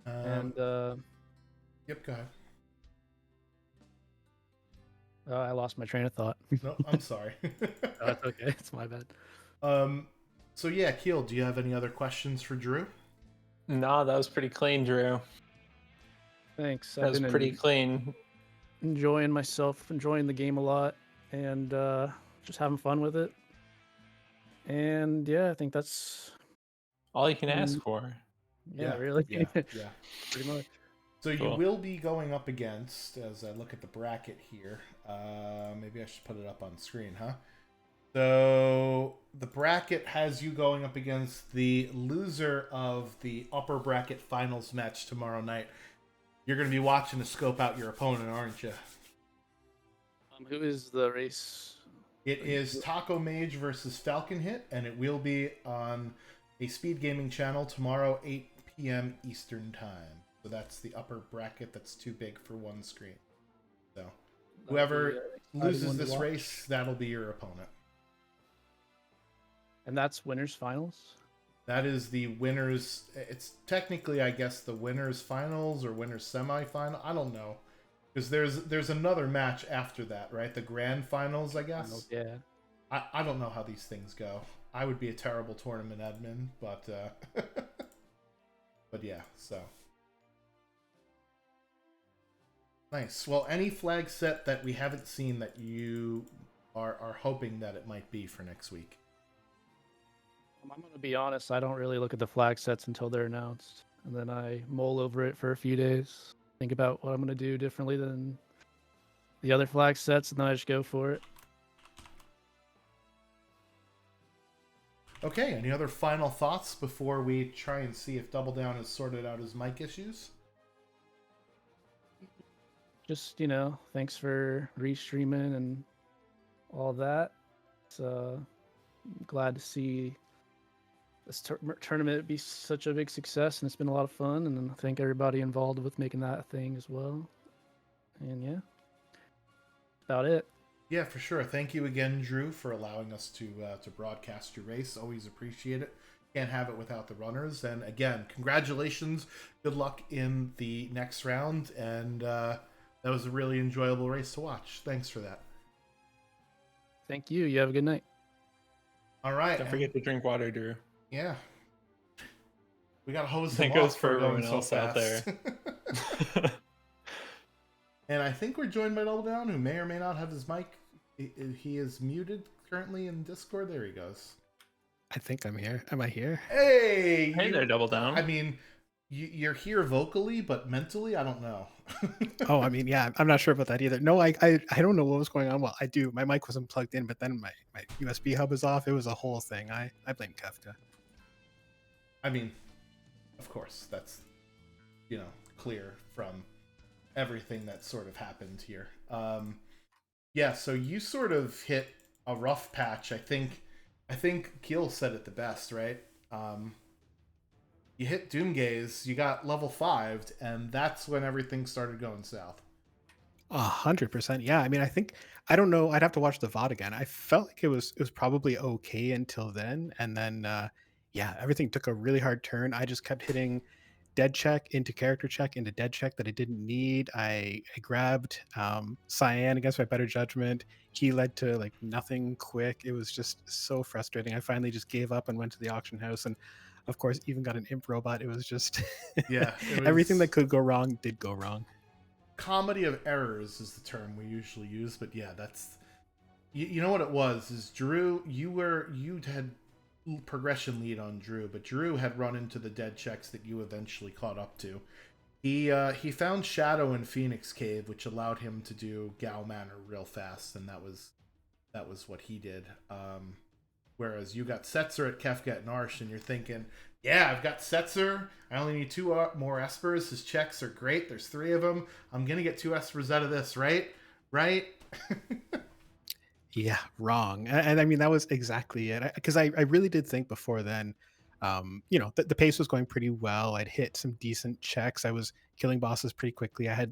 And
yep, go ahead.
I lost my train of thought.
No, I'm sorry.
Oh, it's okay. It's my bad.
So yeah, Keel, do you have any other questions for Drew?
No, that was pretty clean, Drew.
Thanks.
That was pretty clean.
Enjoying myself, enjoying the game a lot, and just having fun with it. And yeah, I think that's
all you can ask for.
Yeah, really.
Yeah,
pretty much.
So cool. You will be going up against, as I look at the bracket here, maybe I should put it up on screen, huh? So the bracket has you going up against the loser of the upper bracket finals match tomorrow night. You're going to be watching to scope out your opponent, aren't you?
Who is the race?
It is Taco Mage versus Falcon Hit, and it will be on a Speed Gaming channel tomorrow, 8 p.m. Eastern Time. So that's the upper bracket that's too big for one screen. So whoever loses this race, that'll be your opponent.
And that's winners finals?
That is the winners. It's technically, I guess, the winners finals or winners semifinal. I don't know. Because there's another match after that, right? The grand finals, I guess.
Yeah.
I don't know how these things go. I would be a terrible tournament admin, but but yeah, so. Nice. Well, any flag set that we haven't seen that you are hoping that it might be for next week?
I'm going to be honest, I don't really look at the flag sets until they're announced. And then I mull over it for a few days, think about what I'm going to do differently than the other flag sets, and then I just go for it.
Okay, any other final thoughts before we try and see if Double Down has sorted out his mic issues?
Just, thanks for restreaming and all that. It's glad to see this tournament be such a big success, and it's been a lot of fun, and I thank everybody involved with making that a thing as well. And yeah, about it.
Yeah, for sure. Thank you again, Drew, for allowing us to broadcast your race. Always appreciate it. Can't have it without the runners. And again, congratulations. Good luck in the next round. And that was a really enjoyable race to watch. Thanks for that.
Thank you. You have a good night.
All right.
Don't forget to drink water, Drew.
Yeah. We got to hose
them
off
goes for everyone else out there.
And I think we're joined by Double Down, who may or may not have his mic. He is muted currently in Discord. There he goes.
I think I'm here. Am I here?
Hey!
Hey there, Double Down.
I mean, you're here vocally, but mentally, I don't know.
Oh, I mean, yeah, I'm not sure about that either. No, I don't know what was going on. Well, I do. My mic wasn't plugged in, but then my USB hub was off. It was a whole thing. I blame Kafka.
I mean, of course, that's, clear from everything that sort of happened here. Yeah, so you sort of hit a rough patch. I think Keel said it the best, right? You hit Doomgaze, you got level 5'd, and that's when everything started going south.
100%. Yeah, I mean, I don't know. I'd have to watch the VOD again. I felt like it was probably okay until then, and then yeah, everything took a really hard turn. I just kept hitting dead check into character check into dead check that I didn't need. I grabbed Cyan against my better judgment. He led to like nothing quick. It was just so frustrating. I finally just gave up and went to the auction house, and of course, even got an imp robot. It was just
Yeah, it
everything
was
that could go wrong did go wrong.
comedy of errors is the term we usually use, but yeah, that's you know what it was is Drew. You had progression lead on Drew, but Drew had run into the dead checks that you eventually caught up to. He found Shadow in Phoenix Cave, which allowed him to do Gal Manor real fast, and that was what he did. Whereas you got Setzer at Kefka and Arsh, and you're thinking, yeah, I've got Setzer. I only need 2 more Espers. His checks are great. There's 3 of them. I'm gonna get 2 Espers out of this, right? Right?
Yeah, wrong. And I mean, that was exactly it. Because I really did think before then, the pace was going pretty well. I'd hit some decent checks. I was killing bosses pretty quickly. I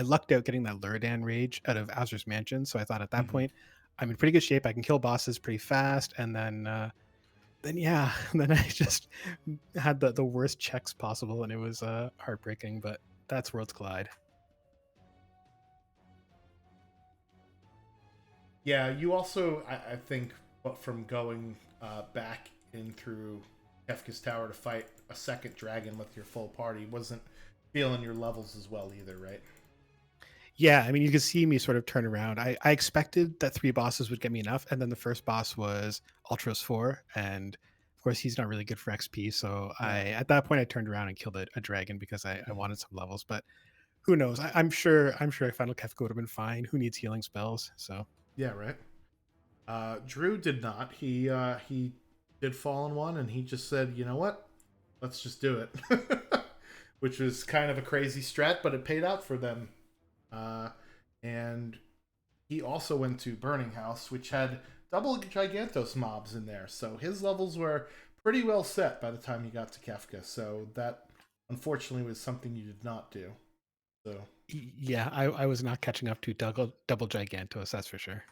lucked out getting that Luridan Rage out of Azur's Mansion. So I thought at that point, I'm in pretty good shape. I can kill bosses pretty fast. And then yeah, then I just had the worst checks possible. And it was heartbreaking, but that's Worlds Collide.
Yeah, you also, I think, from going back in through Kefka's Tower to fight a second dragon with your full party, wasn't feeling your levels as well either, right?
Yeah, I mean, you could see me sort of turn around. I expected that 3 bosses would get me enough, and then the first boss was Ultros 4, and of course he's not really good for XP. So at that point I turned around and killed a dragon because I wanted some levels. But who knows? I'm sure Final Kefka would have been fine. Who needs healing spells? So
Yeah, right. Drew did not. He did fall in one, and he just said, "You know what? Let's just do it," which was kind of a crazy strat, but it paid out for them. And he also went to Burning House, which had double Gigantos mobs in there, so his levels were pretty well set by the time he got to Kefka. So that, unfortunately, was something you did not do. So
yeah, I was not catching up to double Gigantos, that's for sure.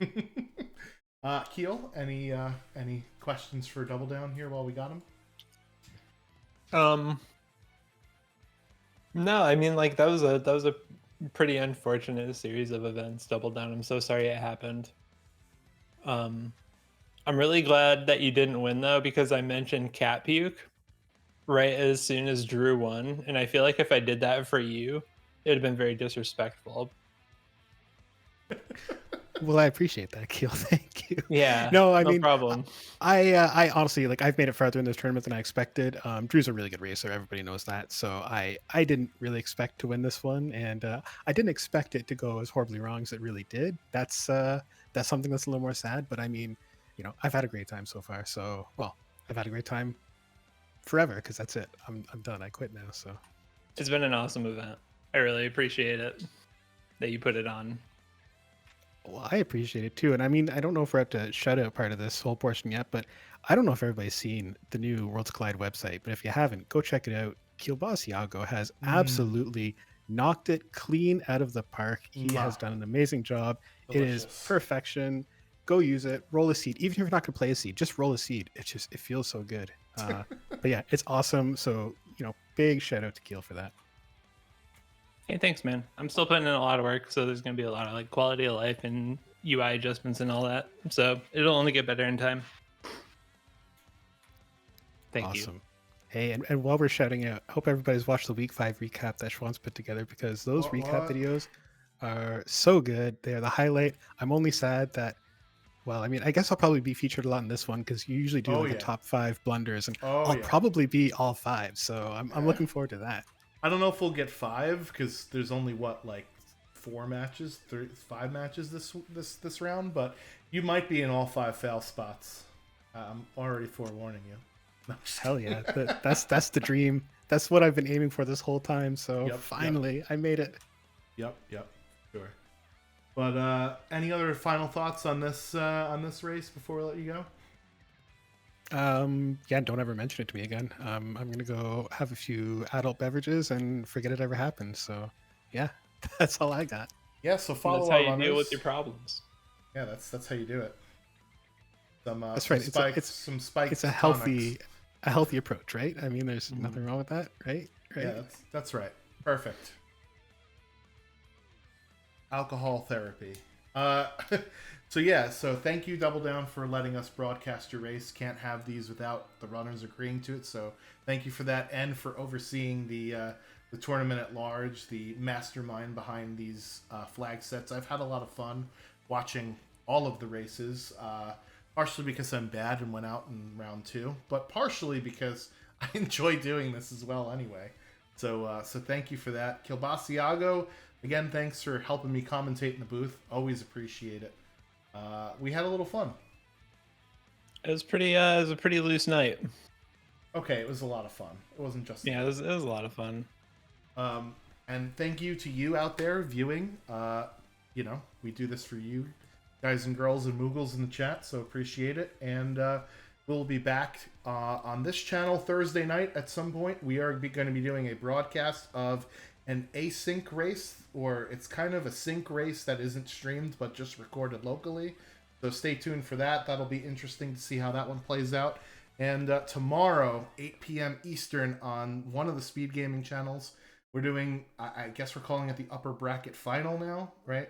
Keel, any questions for Double Down here while we got him?
No, I mean, like, that was a pretty unfortunate series of events, Double Down. I'm so sorry it happened. I'm really glad that you didn't win though, because I mentioned cat puke right as soon as Drew won, and I feel like if I did that for you, it'd have been very disrespectful.
Well, I appreciate that, Keel. Thank you.
Yeah.
No, I
no
mean,
problem.
I honestly, like, I've made it farther in this tournament than I expected. Drew's a really good racer. Everybody knows that. So I didn't really expect to win this one, and I didn't expect it to go as horribly wrong as it really did. That's something that's a little more sad. But I mean, I've had a great time so far. So, well, I've had a great time forever because that's it. I'm done. I quit now. So
It's been an awesome event. I really appreciate it that you put it on.
Well, I appreciate it too. And I mean, I don't know if we're up to shout out part of this whole portion yet, but I don't know if everybody's seen the new Worlds Collide website. But if you haven't, go check it out. Kielbas Iago has absolutely knocked it clean out of the park. He has done an amazing job.
Delicious.
It is perfection. Go use it. Roll a seed. Even if you're not going to play a seed, just roll a seed. It feels so good. But yeah, it's awesome. So, big shout out to Kiel for that.
Hey, thanks, man. I'm still putting in a lot of work, so there's gonna be a lot of like quality of life and UI adjustments and all that. So it'll only get better in time. Thank you.
Awesome. Hey, and while we're shouting out, I hope everybody's watched the week 5 recap that Schwann's put together, because those recap videos are so good. They're the highlight. I'm only sad that, well, I mean, I guess I'll probably be featured a lot in this one because you usually do the top 5 blunders, and I'll probably be all 5. So I'm looking forward to that.
I don't know if we'll get 5 because there's only 5 matches this round, but you might be in all 5 fail spots. I'm already forewarning you. No,
hell yeah, that's the dream. That's what I've been aiming for this whole time. So finally, I made it.
Yep, sure. But any other final thoughts on this race before we let you go?
Yeah, don't ever mention it to me again. I'm gonna go have a few adult beverages and forget it ever happened. So yeah, that's all I got.
Yeah, so follow
that's how you deal with your problems.
Yeah, that's how you do it.
That's right.
Some spikes.
It's a healthy approach, right? I mean, there's nothing wrong with that, right?
Yeah, that's right. Perfect. Alcohol therapy. So yeah, so thank you, Double Down, for letting us broadcast your race. Can't have these without the runners agreeing to it. So thank you for that, and for overseeing the tournament at large, the mastermind behind these flag sets. I've had a lot of fun watching all of the races, partially because I'm bad and went out in round 2, but partially because I enjoy doing this as well anyway. So thank you for that. Kilbasiago, again, thanks for helping me commentate in the booth. Always appreciate it. We had a little fun.
It was a pretty loose night.
Okay, it was a lot of fun. It wasn't just...
Yeah, it was a lot of fun.
And thank you to you out there viewing. We do this for you guys and girls and Moogles in the chat, so appreciate it. And we'll be back on this channel Thursday night at some point. We are going to be doing a broadcast of an async race, or it's kind of a sync race that isn't streamed but just recorded locally. So stay tuned for that. That'll be interesting to see how that one plays out. And tomorrow, 8 p.m. Eastern, on one of the Speed Gaming channels, we're doing, I guess we're calling it the upper bracket final now, right?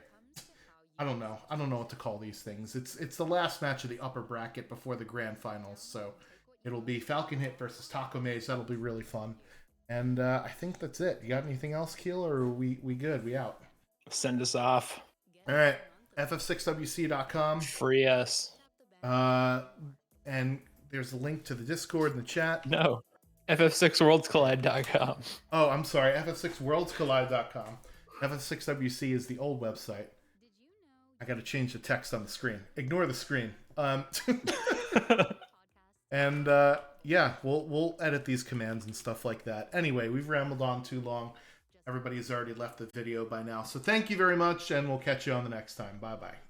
I don't know what to call these things. It's the last match of the upper bracket before the grand finals. So it'll be Falcon Hit versus Taco Mage. That'll be really fun. And I think that's it. You got anything else, Keel, or are we good? We out?
Send us off.
All right. ff6wc.com.
Free us.
And there's a link to the Discord in the chat.
No. ff6worldscollide.com.
Oh, I'm sorry. ff6worldscollide.com. ff6wc is the old website. I got to change the text on the screen. Ignore the screen. And yeah, we'll edit these commands and stuff like that. Anyway, we've rambled on too long. Everybody's already left the video by now. So thank you very much, and we'll catch you on the next time. Bye-bye.